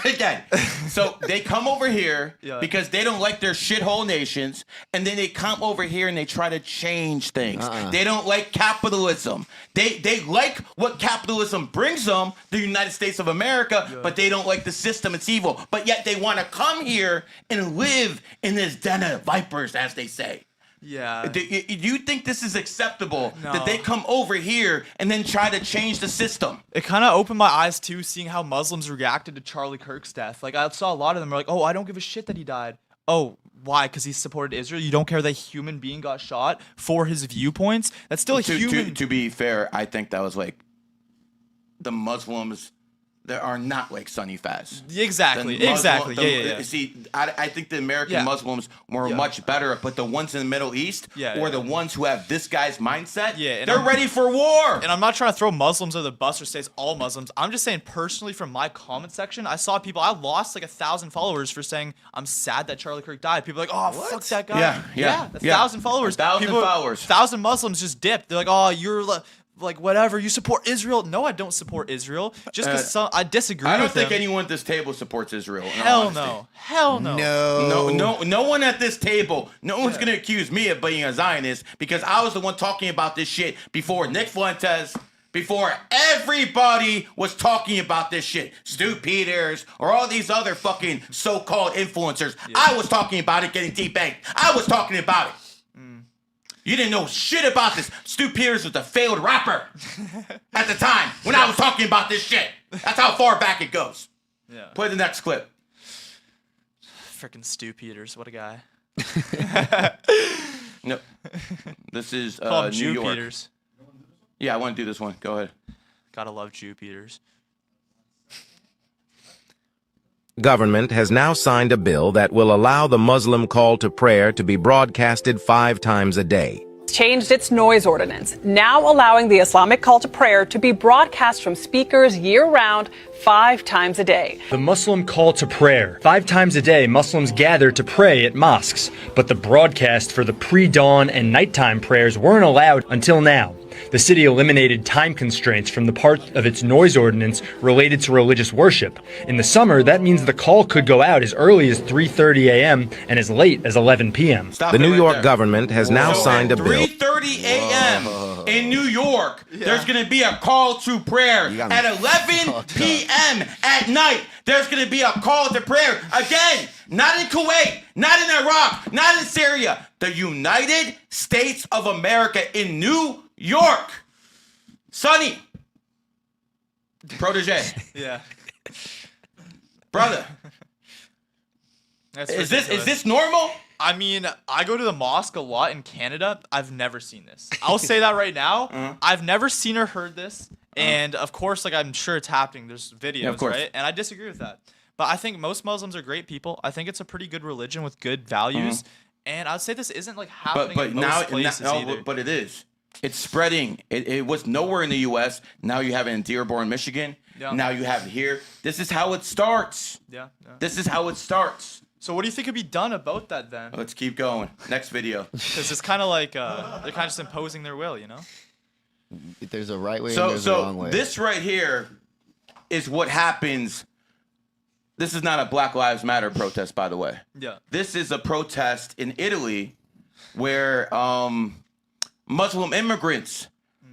Again, so they come over here because they don't like their shithole nations, and then they come over here and they try to change things. They don't like capitalism. They like what capitalism brings them, the United States of America, but they don't like the system. It's evil. But yet they want to come here and live in this den of vipers, as they say. Yeah. Do you think this is acceptable that they come over here and then try to change the system? It kind of opened my eyes too, seeing how Muslims reacted to Charlie Kirk's death. Like I saw a lot of them were like, "Oh, I don't give a shit that he died." Oh, why? Because he supported Israel. You don't care that a human being got shot for his viewpoints. That's still a human. To be fair, I think that was like the Muslims that are not like SonnyFaz. Exactly. Yeah. See, I think the American Muslims were much better, but the ones in the Middle East or the ones who have this guy's mindset, they're ready for war. And I'm not trying to throw Muslims under the bus or say it's all Muslims. I'm just saying personally from my comment section, I saw people, I lost like 1,000 followers for saying I'm sad that Charlie Kirk died. People are like, oh, fuck that guy. Yeah. 1,000 followers. 1,000 followers. 1,000 Muslims just dipped. They're like, oh, you're like whatever, you support Israel. No, I don't support Israel. Just because I disagree with them. I don't think anyone at this table supports Israel. Hell no. No one at this table. No one's gonna accuse me of being a Zionist because I was the one talking about this shit before Nick Fuentes, before everybody was talking about this shit. Stu Peters or all these other fucking so-called influencers. I was talking about it getting debanked. I was talking about it. You didn't know shit about this. Stu Peters was a failed rapper at the time when I was talking about this shit. That's how far back it goes. Yeah. Play the next clip. Freaking Stu Peters, what a guy. No, this is Call him New Jew York. Peters. Yeah, I want to do this one. Go ahead. Gotta love Jew Peters. Government has now signed a bill that will allow the Muslim call to prayer to be broadcasted 5 times a day. Changed its noise ordinance, now allowing the Islamic call to prayer to be broadcast from speakers year-round 5 times a day. The Muslim call to prayer. 5 times a day, Muslims gather to pray at mosques, but the broadcast for the pre-dawn and nighttime prayers weren't allowed until now. The city eliminated time constraints from the part of its noise ordinance related to religious worship. In the summer, that means the call could go out as early as 3:30 a.m. and as late as 11 p.m. The New York government has now signed a bill. 3:30 a.m. in New York, there's going to be a call to prayer. At 11 p.m. at night, there's going to be a call to prayer. Again, not in Kuwait, not in Iraq, not in Syria. The United States of America in New York. Sonny. Protege. Yeah. Brother. Is this normal? I mean, I go to the mosque a lot in Canada. I've never seen this. I'll say that right now. I've never seen or heard this. And of course, like I'm sure it's happening. There's videos, right? And I disagree with that. But I think most Muslims are great people. I think it's a pretty good religion with good values. And I'd say this isn't like happening in most places either. But it is. It's spreading. It was nowhere in the U.S. Now you have it in Dearborn, Michigan. Now you have it here. This is how it starts. This is how it starts. So what do you think could be done about that then? Let's keep going. Next video. Because it's kind of like they're kind of just imposing their will, you know? There's a right way and there's a wrong way. This right here is what happens. This is not a Black Lives Matter protest, by the way. Yeah. This is a protest in Italy where Muslim immigrants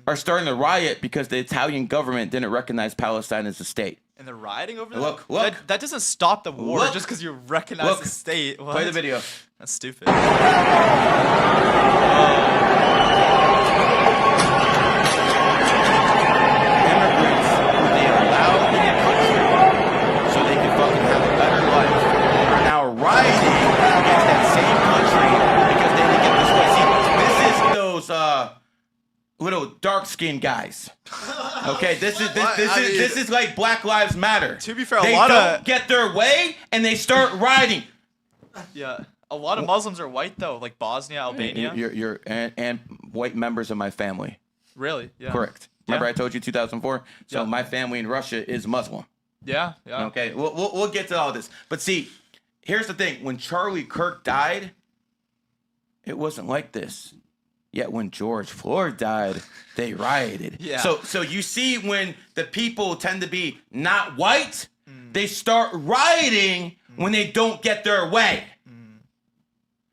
are starting to riot because the Italian government didn't recognize Palestine as a state. And they're rioting over that? Look. That doesn't stop the war just because you recognize the state. What? Play the video. That's stupid. Immigrants who they allowed in the country so they can fucking have a better life are now rioting against that same country because they didn't get this way. See, this is those little dark-skinned guys. Okay, this is like Black Lives Matter. To be fair, they don't get their way and they start rioting. Yeah, a lot of Muslims are white though, like Bosnia, Albania. And white members of my family. Really? Yeah. Correct. Remember I told you 2004? So my family in Russia is Muslim. Yeah. Okay, we'll get to all this. But see, here's the thing. When Charlie Kirk died, it wasn't like this. Yet when George Floyd died, they rioted. Yeah. So you see when the people tend to be not white, they start rioting when they don't get their way.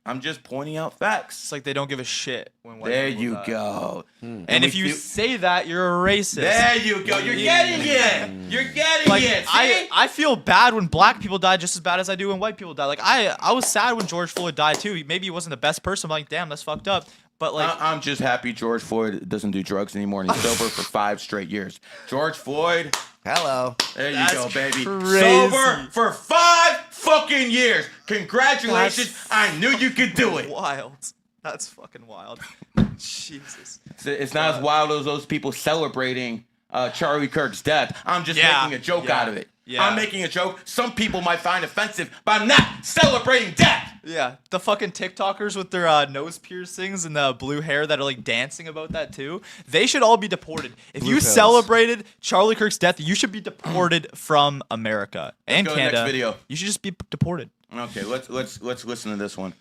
I'm just pointing out facts. It's like they don't give a shit when white There people you die. go. And if you say that, you're a racist. There you go. You're getting it. You're getting Like it. See? I feel bad when black people die just as bad as I do when white people die. Like I was sad when George Floyd died too. Maybe he wasn't the best person. I'm like, damn, that's fucked up. But like, I'm just happy George Floyd doesn't do drugs anymore and he's sober for 5 straight years. George Floyd, Hello. there you That's go, baby. crazy. Sober for 5 fucking years. Congratulations. I knew you could do it. wild. That's fucking wild. Jesus. It's not as wild as those people celebrating Charlie Kirk's death. I'm just making a joke out of it. Yeah. I'm making a joke. Some people might find offensive, but I'm not celebrating death. Yeah, the fucking TikTokers with their nose piercings and the blue hair that are like dancing about that too. They should all be deported. If you pills. celebrated Charlie Kirk's death, you should be deported from America and go to the next Canada. video. You should just be deported. Okay, let's listen to this one.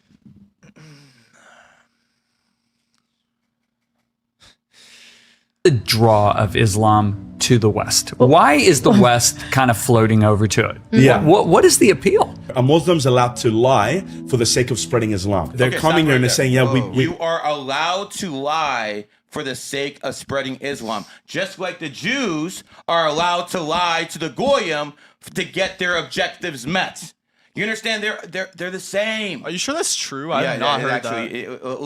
The draw of Islam to the West. Why is the West kind of floating over to it? Yeah. What is the appeal? Are Muslims allowed to lie for the sake of spreading Islam? They're Okay, coming stop here and right they're saying, yeah, there. we You are allowed to lie for the sake of spreading Islam, just like the Jews are allowed to lie to the Goyim to get their objectives met. You understand? They're the same. Are you sure that's true? I've not heard that.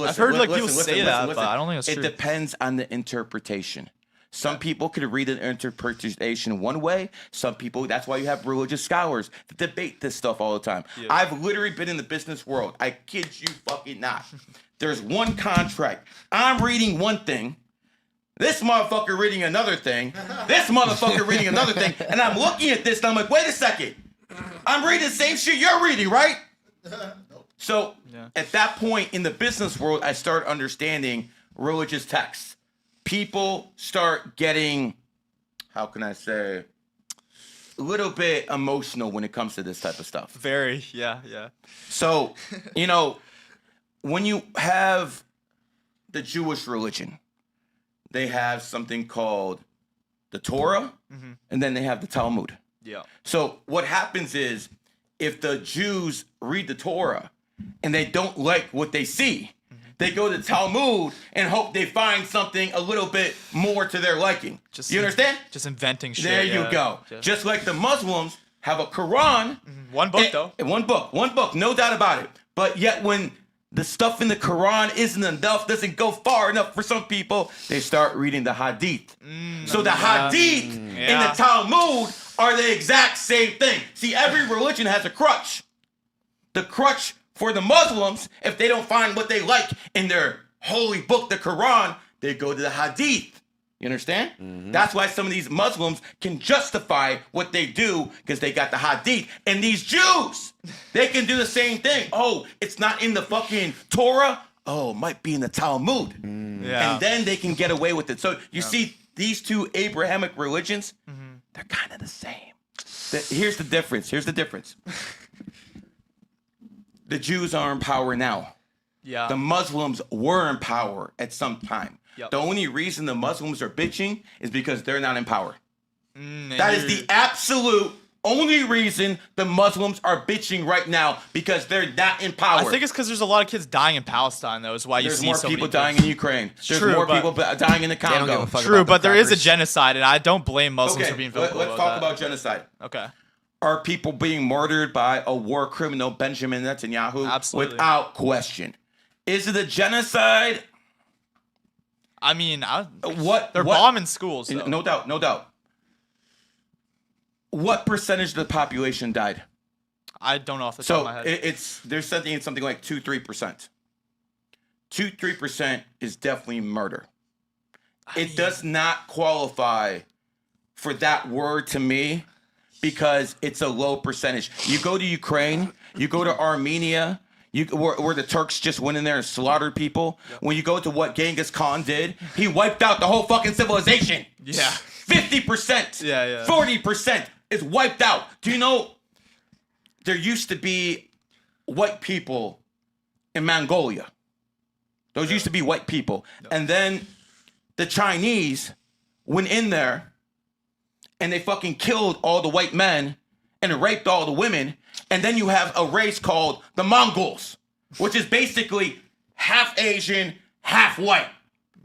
I've heard like people say that, but I don't think it's It true. depends on the interpretation. Some people could read an interpretation one way. Some people, that's why you have religious scholars that debate this stuff all the time. Yeah. I've literally been in the business world. I kid you fucking not. There's one contract. I'm reading one thing. This motherfucker reading another thing. This motherfucker reading another thing. And I'm looking at this and I'm like, wait a second. I'm reading the same shit you're reading, right? So at that point in the business world, I start understanding religious texts. People start getting, how can I say, a little bit emotional when it comes to this type of stuff. Very, yeah. So, when you have the Jewish religion, they have something called the Torah, and then they have the Talmud. Yeah. So what happens is, if the Jews read the Torah and they don't like what they see, they go to Talmud and hope they find something a little bit more to their liking. You understand? Just inventing shit. There you go. Just like the Muslims have a Quran. One book, though. One book, no doubt about it. But yet when the stuff in the Quran isn't enough, doesn't go far enough for some people, they start reading the Hadith. So the Hadith and the Talmud are the exact same thing. See, every religion has a crutch. The crutch for the Muslims, if they don't find what they like in their holy book, the Quran, they go to the Hadith. You understand? That's why some of these Muslims can justify what they do because they got the Hadith. And these Jews, they can do the same thing. Oh, it's not in the fucking Torah. Oh, it might be in the Talmud. Yeah. And then they can get away with it. So you see, these two Abrahamic religions, they're kind of the same. Here's the difference. The Jews are in power now. Yeah. The Muslims were in power at some time. Yep. The only reason the Muslims are bitching is because they're not in power. That is the absolute only reason the Muslims are bitching right now, because they're not in power. I think it's because there's a lot of kids dying in Palestine, though, is why There's you see more so people many dying kids. in Ukraine. There's True, more but- people dying in the don't give Congo. a fuck True, about but the there is a crackers. genocide, and I don't blame Muslims for being vocal let's about talk that. about genocide. Okay. Are people being murdered by a war criminal, Benjamin Netanyahu? Absolutely. Without question. Is it a genocide? I mean, What? they're what- bombing schools, though. No doubt. What percentage of the population died? I don't know off the top So of my head. there's something like 2-3%. 2-3% is definitely murder. It does not qualify for that word to me because it's a low percentage. You go to Ukraine, you go to Armenia, where the Turks just went in there and slaughtered people. When you go to what Genghis Khan did, he wiped out the whole fucking civilization. Yeah. 50%, Yeah. 40% is wiped out. Do you know there used to be white people in Mongolia? Those used to be white people. And then the Chinese went in there and they fucking killed all the white men and raped all the women. And then you have a race called the Mongols, which is basically half Asian, half white.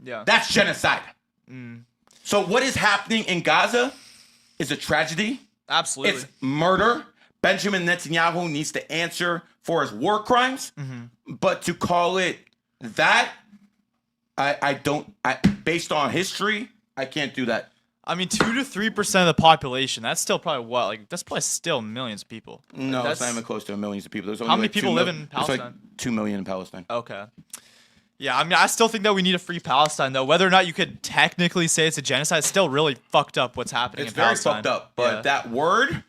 Yeah. That's genocide. So what is happening in Gaza is a tragedy. Absolutely. It's murder. Benjamin Netanyahu needs to answer for his war crimes. But to call it that, based on history, I can't do that. I mean, 2 to 3% of the population. That's still probably what? Like, that's probably still millions of people. No, That's, it's not even close to millions of people. There's only how many like people live in Palestine? There's like 2 million in Palestine. Okay. Yeah, I mean, I still think that we need a free Palestine, though. Whether or not you could technically say it's a genocide, it's still really fucked up what's happening It's in very Palestine. fucked up. But that word,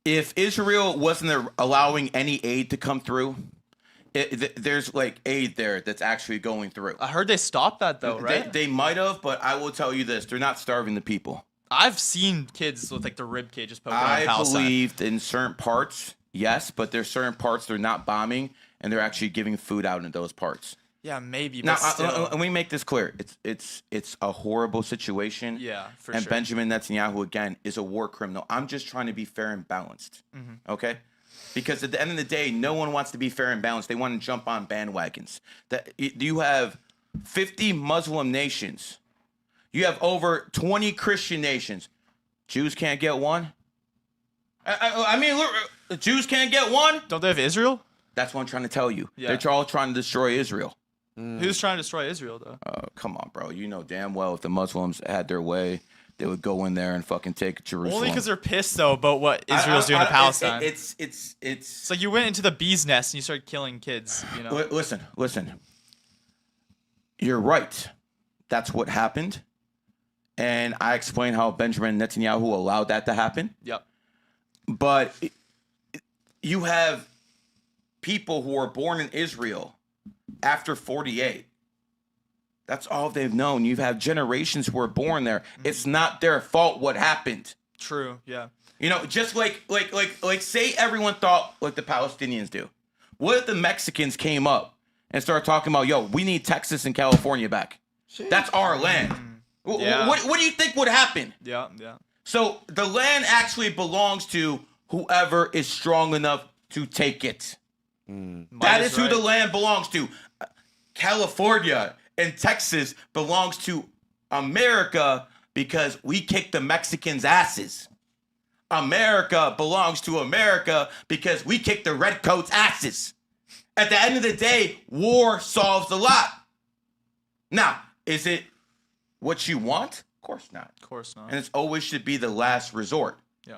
if Israel wasn't allowing any aid to come through, there's like aid there that's actually going through. I heard they stopped that, though, right? They might have, but I will tell you this. They're not starving the people. I've seen kids with like the rib cages poking out of I Palestine. believed in certain parts, yes, but there's certain parts they're not bombing, and they're actually giving food out in those parts. Yeah, maybe. Now, But still. let me make this clear. It's a horrible situation. Yeah, for and sure. Benjamin Netanyahu, again, is a war criminal. I'm just trying to be fair and balanced, okay? Because at the end of the day, no one wants to be fair and balanced. They want to jump on bandwagons. You have 50 Muslim nations. You have over 20 Christian nations. Jews can't get one? I mean, look, the Jews can't get one? Don't they have Israel? That's what I'm trying to tell you. Yeah. They're all trying to destroy Israel. Who's trying to destroy Israel, though? Come on, bro. You know damn well if the Muslims had their way, they would go in there and fucking take Jerusalem. Only because they're pissed, though, about what Israel's doing to Palestine. It's like you went into the bee's nest and you started killing kids, you know? Listen. You're right. That's what happened. And I explained how Benjamin Netanyahu allowed that to happen. Yep. But you have people who were born in Israel after 48. That's all they've known. You have generations who were born there. It's not their fault what happened. True, yeah. You know, just like say everyone thought like the Palestinians do. What if the Mexicans came up and started talking about, yo, we need Texas and California back? That's our land. Yeah. What do you think would happen? Yeah. So the land actually belongs to whoever is strong enough to take it. That is who the land belongs to. California and Texas belongs to America because we kicked the Mexicans' asses. America belongs to America because we kicked the redcoats' asses. At the end of the day, war solves a lot. Now, is it what you want? Of course not. Of course not. And it's always should be the last resort. Yeah.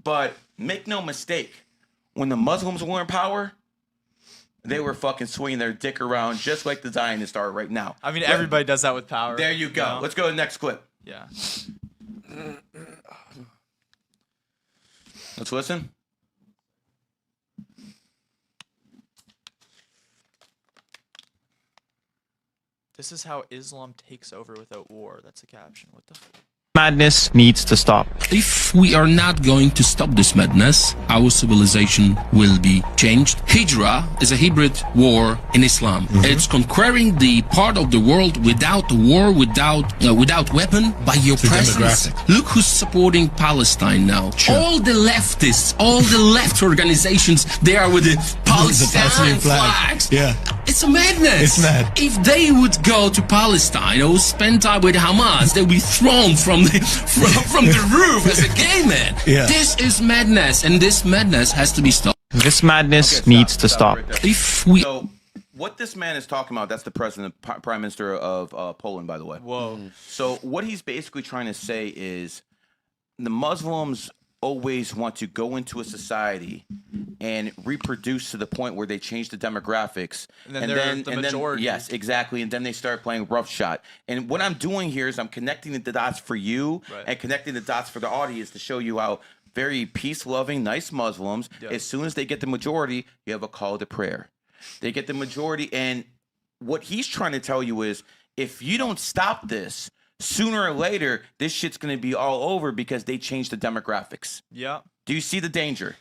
But make no mistake, when the Muslims were in power, they were fucking swinging their dick around just like the Zionists are right now. I mean, everybody does that with power. There you go. know? Let's go to the next clip. Yeah. Let's listen. This is how Islam takes over without war. That's a caption. What the? Madness needs to stop. If we are not going to stop this madness, our civilization will be changed. Hijrah is a hybrid war in Islam. It's conquering the part of the world without war, without weapon, by your presence. Look who's supporting Palestine now. Sure. All the leftists, all the left organizations, they are with the Palestinian flags. Yeah. It's a madness. It's mad. If they would go to Palestine or spend time with Hamas, they'd be thrown from the roof as a gay man. Yeah. This is madness, and this madness has to be stopped. This madness needs to stop. If we So what this man is talking about, that's the president, prime minister of Poland, by the way. Whoa. So what he's basically trying to say is the Muslims always want to go into a society and reproduce to the point where they change the demographics. And then they're the majority. Yes, exactly. And then they start playing rough shot. And what I'm doing here is I'm connecting the dots for you and connecting the dots for the audience to show you how very peace-loving, nice Muslims, as soon as they get the majority, you have a call to prayer. They get the majority. And what he's trying to tell you is if you don't stop this, sooner or later, this shit's going to be all over because they changed the demographics. Yeah. Do you see the danger?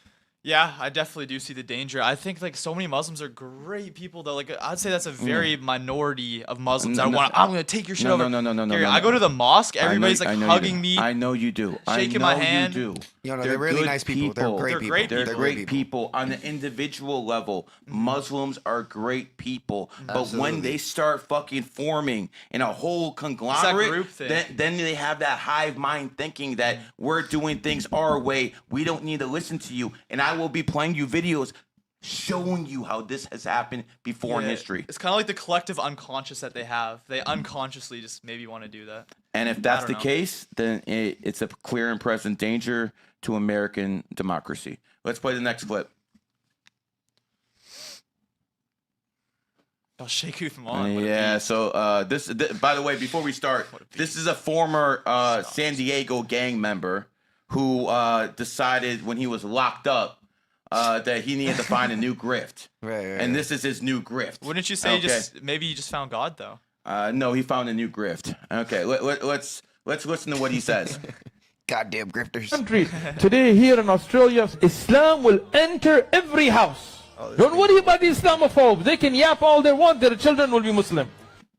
Yeah, I definitely do see the danger. I think like so many Muslims are great people though. Like I'd say that's a very minority of Muslims that want. I'm gonna take your shit over. No. I go to the mosque. Everybody's like hugging me. I know you do. Shaking my hand. You do. They're really nice people. They're great people. They're great people on the individual level. Muslims are great people, but when they start fucking forming in a whole conglomerate, group thing. then they have that hive mind thinking that we're doing things our way. We don't need to listen to you, and I will be playing you videos showing you how this has happened before in history. It's kind of like the collective unconscious that they have. They unconsciously just maybe want to do that. And if that's the case, then it's a clear and present danger to American democracy. Let's play the next clip. Oh, Sheikh Uthman. Yeah, so this, by the way, before we start, this is a former San Diego gang member who decided when he was locked up that he needed to find a new grift. Right. And this is his new grift. Wouldn't you say maybe you just found God though? No, he found a new grift. Okay, let's listen to what he says. Goddamn grifters. Country today here in Australia, Islam will enter every house. Don't worry about the Islamophobes. They can yap all they want. Their children will be Muslim.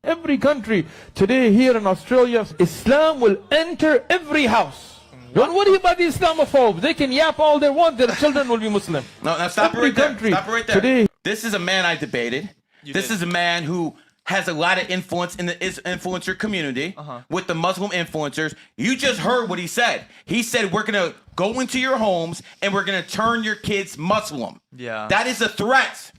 Every country today here in Australia, Islam will enter every house. Don't worry about the Islamophobes. They can yap all they want. Their children will be Muslim. No, stop it right there. Stop it right there. Today, this is a man I debated. This is a man who has a lot of influence in the influencer community with the Muslim influencers. You just heard what he said. He said, we're going to go into your homes and we're going to turn your kids Muslim. Yeah. That is a threat.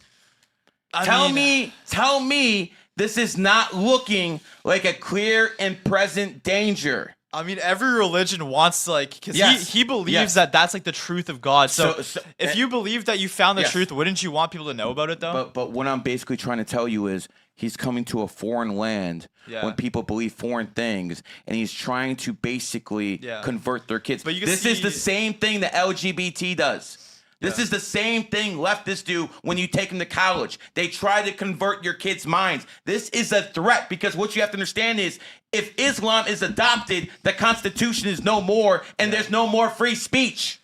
Tell me this is not looking like a clear and present danger. I mean, every religion wants to because he believes that that's like the truth of God. So if you believe that you found the truth, wouldn't you want people to know about it though? But what I'm basically trying to tell you is he's coming to a foreign land when people believe foreign things, and he's trying to basically convert their kids. But this is the same thing that LGBT does. This is the same thing leftists do when you take them to college. They try to convert your kids' minds. This is a threat because what you have to understand is if Islam is adopted, the Constitution is no more and there's no more free speech.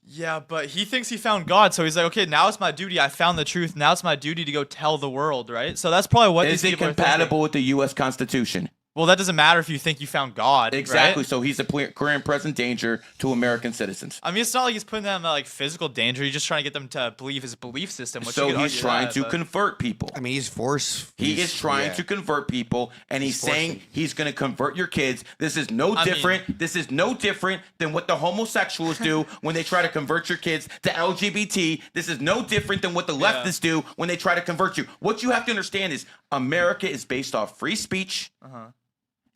Yeah, but he thinks he found God, so he's like, okay, now it's my duty. I found the truth. Now it's my duty to go tell the world, right? So that's probably what is it compatible with the U.S. Constitution? Well, that doesn't matter if you think you found God. Exactly. Right? So he's a clear and present danger to American citizens. I mean, it's not like he's putting them in like physical danger. He's just trying to get them to believe his belief system. So he's trying to convert people. I mean, he's forced. He is trying to convert people, and he's saying he's going to convert your kids. This is no different. This is no different than what the homosexuals do when they try to convert your kids to LGBT. This is no different than what the leftists do when they try to convert you. What you have to understand is America is based off free speech.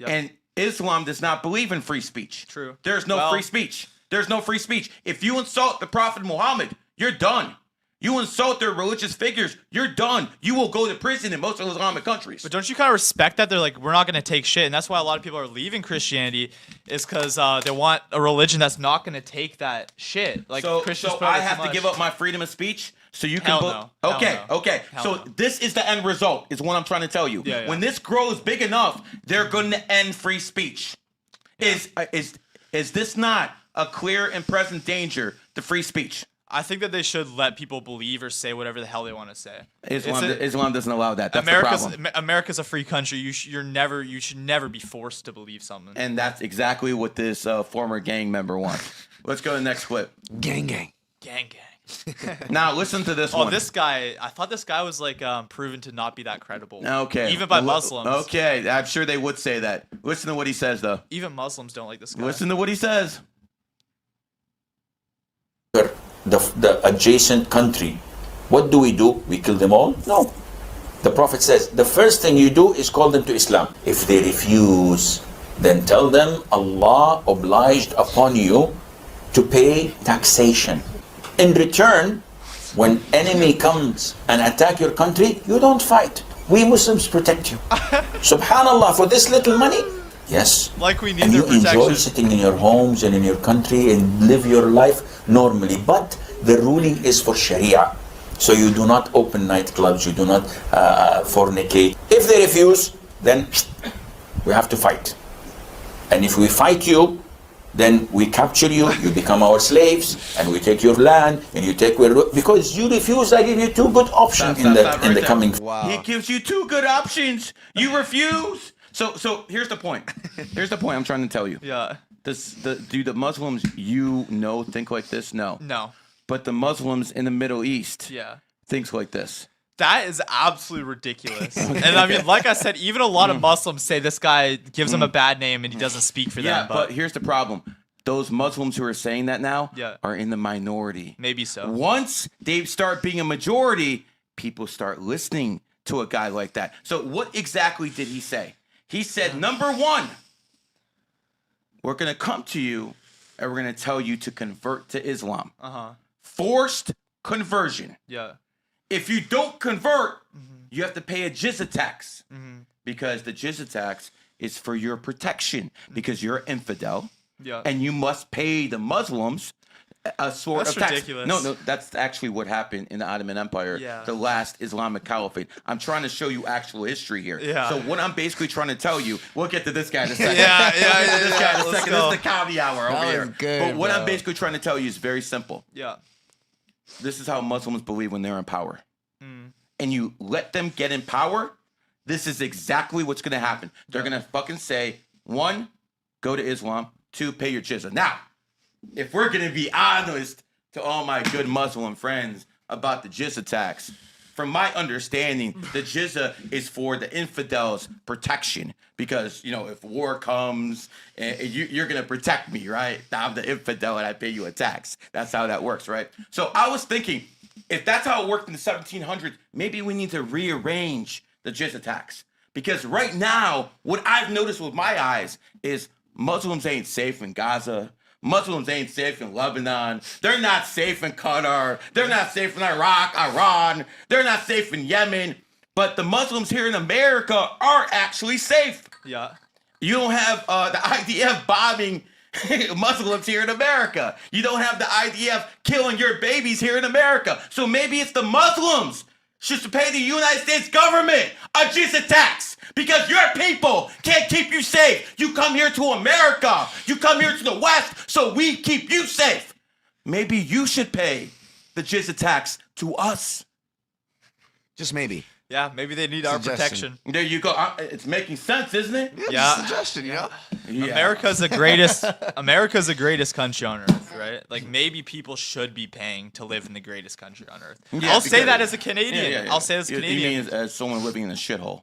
And Islam does not believe in free speech. True. There's no free speech. There's no free speech. If you insult the Prophet Muhammad, you're done. You insult their religious figures, you're done. You will go to prison in most Islamic countries. But don't you kind of respect that? They're like, we're not going to take shit. And that's why a lot of people are leaving Christianity is because they want a religion that's not going to take that shit. Like Christians so I have to give up my freedom of speech? So you can okay. So this is the end result, is what I'm trying to tell you. When this grows big enough, they're going to end free speech. Is this not a clear and present danger to free speach? I think that they should let people believe or say whatever the hell they want to say. Islam doesn't allow that. That's the problem. America's a free country. You should never be forced to believe something. And that's exactly what this former gang member wants. Let's go to the next clip. Gang. Now listen to this one. Oh, this guy! I thought this guy was like proven to not be that credible. Okay, even by Muslims. Okay, I'm sure they would say that. Listen to what he says, though. Even Muslims don't like this guy. Listen to what he says. The adjacent country, what do? We kill them all? No. The Prophet says the first thing you do is call them to Islam. If they refuse, then tell them Allah obliged upon you to pay taxation. In return, when enemy comes and attack your country, you don't fight. We Muslims protect you. Subhanallah, for this little money? Yes. Like we need and their you protection. enjoy sitting in your homes and in your country and live your life normally. But the ruling is for Sharia. So you do not open nightclubs, you do not fornicate. If they refuse, then we have to fight. And if we fight you, then we capture you, you become our slaves, and we take your land, and you take because you refuse. I give you two good options in the coming. Wow. He gives you two good options. You refuse. So here's the point. Here's the point I'm trying to tell you. Yeah. Do the Muslims think like this? No. No. But the Muslims in the Middle East thinks like this. That is absolutely ridiculous. And I mean, like I said, even a lot of Muslims say this guy gives them a bad name and he doesn't speak for them. Yeah, but here's the problem. Those Muslims who are saying that now are in the minority. Maybe so. Once they start being a majority, people start listening to a guy like that. So what exactly did he say? He said, number one, we're going to come to you and we're going to tell you to convert to Islam. Forced conversion. Yeah. If you don't convert, you have to pay a Jizya tax because the Jizya tax is for your protection because you're an infidel and you must pay the Muslims a sort of tax. Ridiculous. No, that's actually what happened in the Ottoman Empire, the last Islamic caliphate. I'm trying to show you actual history here. Yeah. So what I'm basically trying to tell you, we'll get to this guy in a second. This guy in a second. This is the comedy hour over here. Good, but what bro. I'm basically trying to tell you is very simple. Yeah. This is how Muslims believe when they're in power. And you let them get in power, this is exactly what's going to happen. They're going to fucking say, one, go to Islam. Two, pay your jizya. Now, if we're going to be honest to all my good Muslim friends about the jizya tax, from my understanding, the jizya is for the infidels' protection. Because, if war comes, you're going to protect me, right? I'm the infidel and I pay you a tax. That's how that works, right? So I was thinking, if that's how it worked in the 1700s, maybe we need to rearrange the jizya tax. Because right now, what I've noticed with my eyes is Muslims ain't safe in Gaza. Muslims ain't safe in Lebanon. They're not safe in Qatar. They're not safe in Iraq, Iran. They're not safe in Yemen. But the Muslims here in America are actually safe. Yeah. You don't have the IDF bombing Muslims here in America. You don't have the IDF killing your babies here in America. So maybe it's the Muslims should pay the United States government a jizya tax because your people can't keep you safe. You come here to America. You come here to the West so we keep you safe. Maybe you should pay the jizya tax to us. Just maybe. Yeah, maybe they need our protection. There you go. It's making sense, isn't it? Yeah. Suggestion, Yeah. America's the greatest. America's the greatest country on earth, right? Like maybe people should be paying to live in the greatest country on earth. Yeah, I'll say that as a Canadian. Yeah. I'll say that as a Canadian. You mean as someone living in a shithole?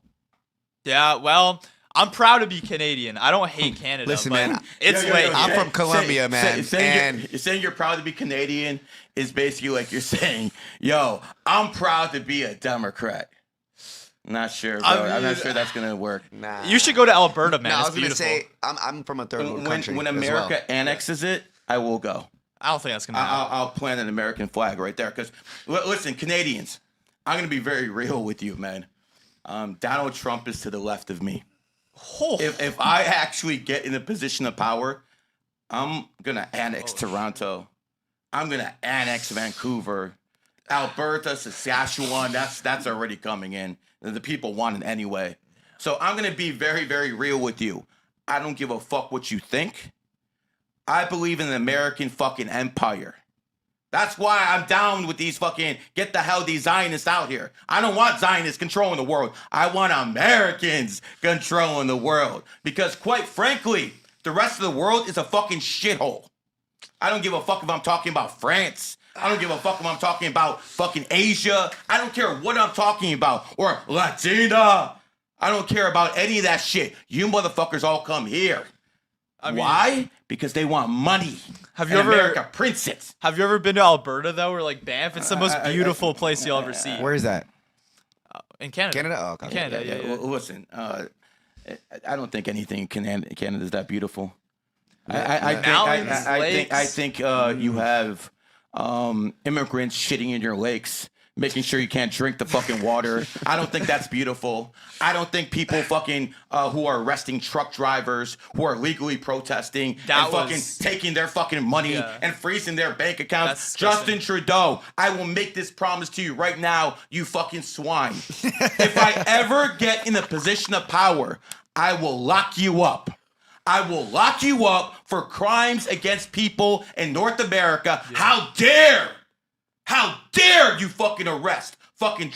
Yeah, well, I'm proud to be Canadian. I don't hate Canada. Listen, but man, it's late. I'm from Colombia, man. Saying you're proud to be Canadian is basically like you're saying, yo, I'm proud to be a Democrat. Not sure, bro. I'm not sure that's gonna work. Nah. You should go to Alberta, man. No, I It's was gonna beautiful. say I'm from a third world country. When as America well. annexes it, I will go. I don't think that's gonna happen. I'll plant an American flag right there. Because listen, Canadians, I'm gonna be very real with you, man. Donald Trump is to the left of me. Oh. If I actually get in a position of power, I'm gonna annex Toronto. I'm gonna annex Vancouver, Alberta, Saskatchewan. That's already coming in. The people want it anyway. So I'm gonna be very, very real with you. I don't give a fuck what you think. I believe in the American fucking empire. That's why I'm down with these fucking get the hell these Zionists out here. I don't want Zionists controlling the world. I want Americans controlling the world. Because quite frankly, the rest of the world is a fucking shithole. I don't give a fuck if I'm talking about France. I don't give a fuck if I'm talking about fucking Asia. I don't care what I'm talking about. Or Latina. I don't care about any of that shit. You motherfuckers all come here. Why? Because they want money. Have you ever America prints it. Have you ever been to Alberta though, or like Banff? It's the most beautiful place you'll ever see. Where is that? In Canada. Canada? Oh, okay. Canada. Yeah. Well, listen, I don't think anything in Canada is that beautiful. I think you have immigrants shitting in your lakes, making sure you can't drink the fucking water. I don't think that's beautiful. I don't think people fucking who are arresting truck drivers who are legally protesting and fucking taking their fucking money and freezing their bank accounts. Justin Trudeau, I will make this promise to you right now, you fucking swine. If I ever get in a position of power, I will lock you up. I will lock you up for crimes against people in North America. How dare you fucking arrest fucking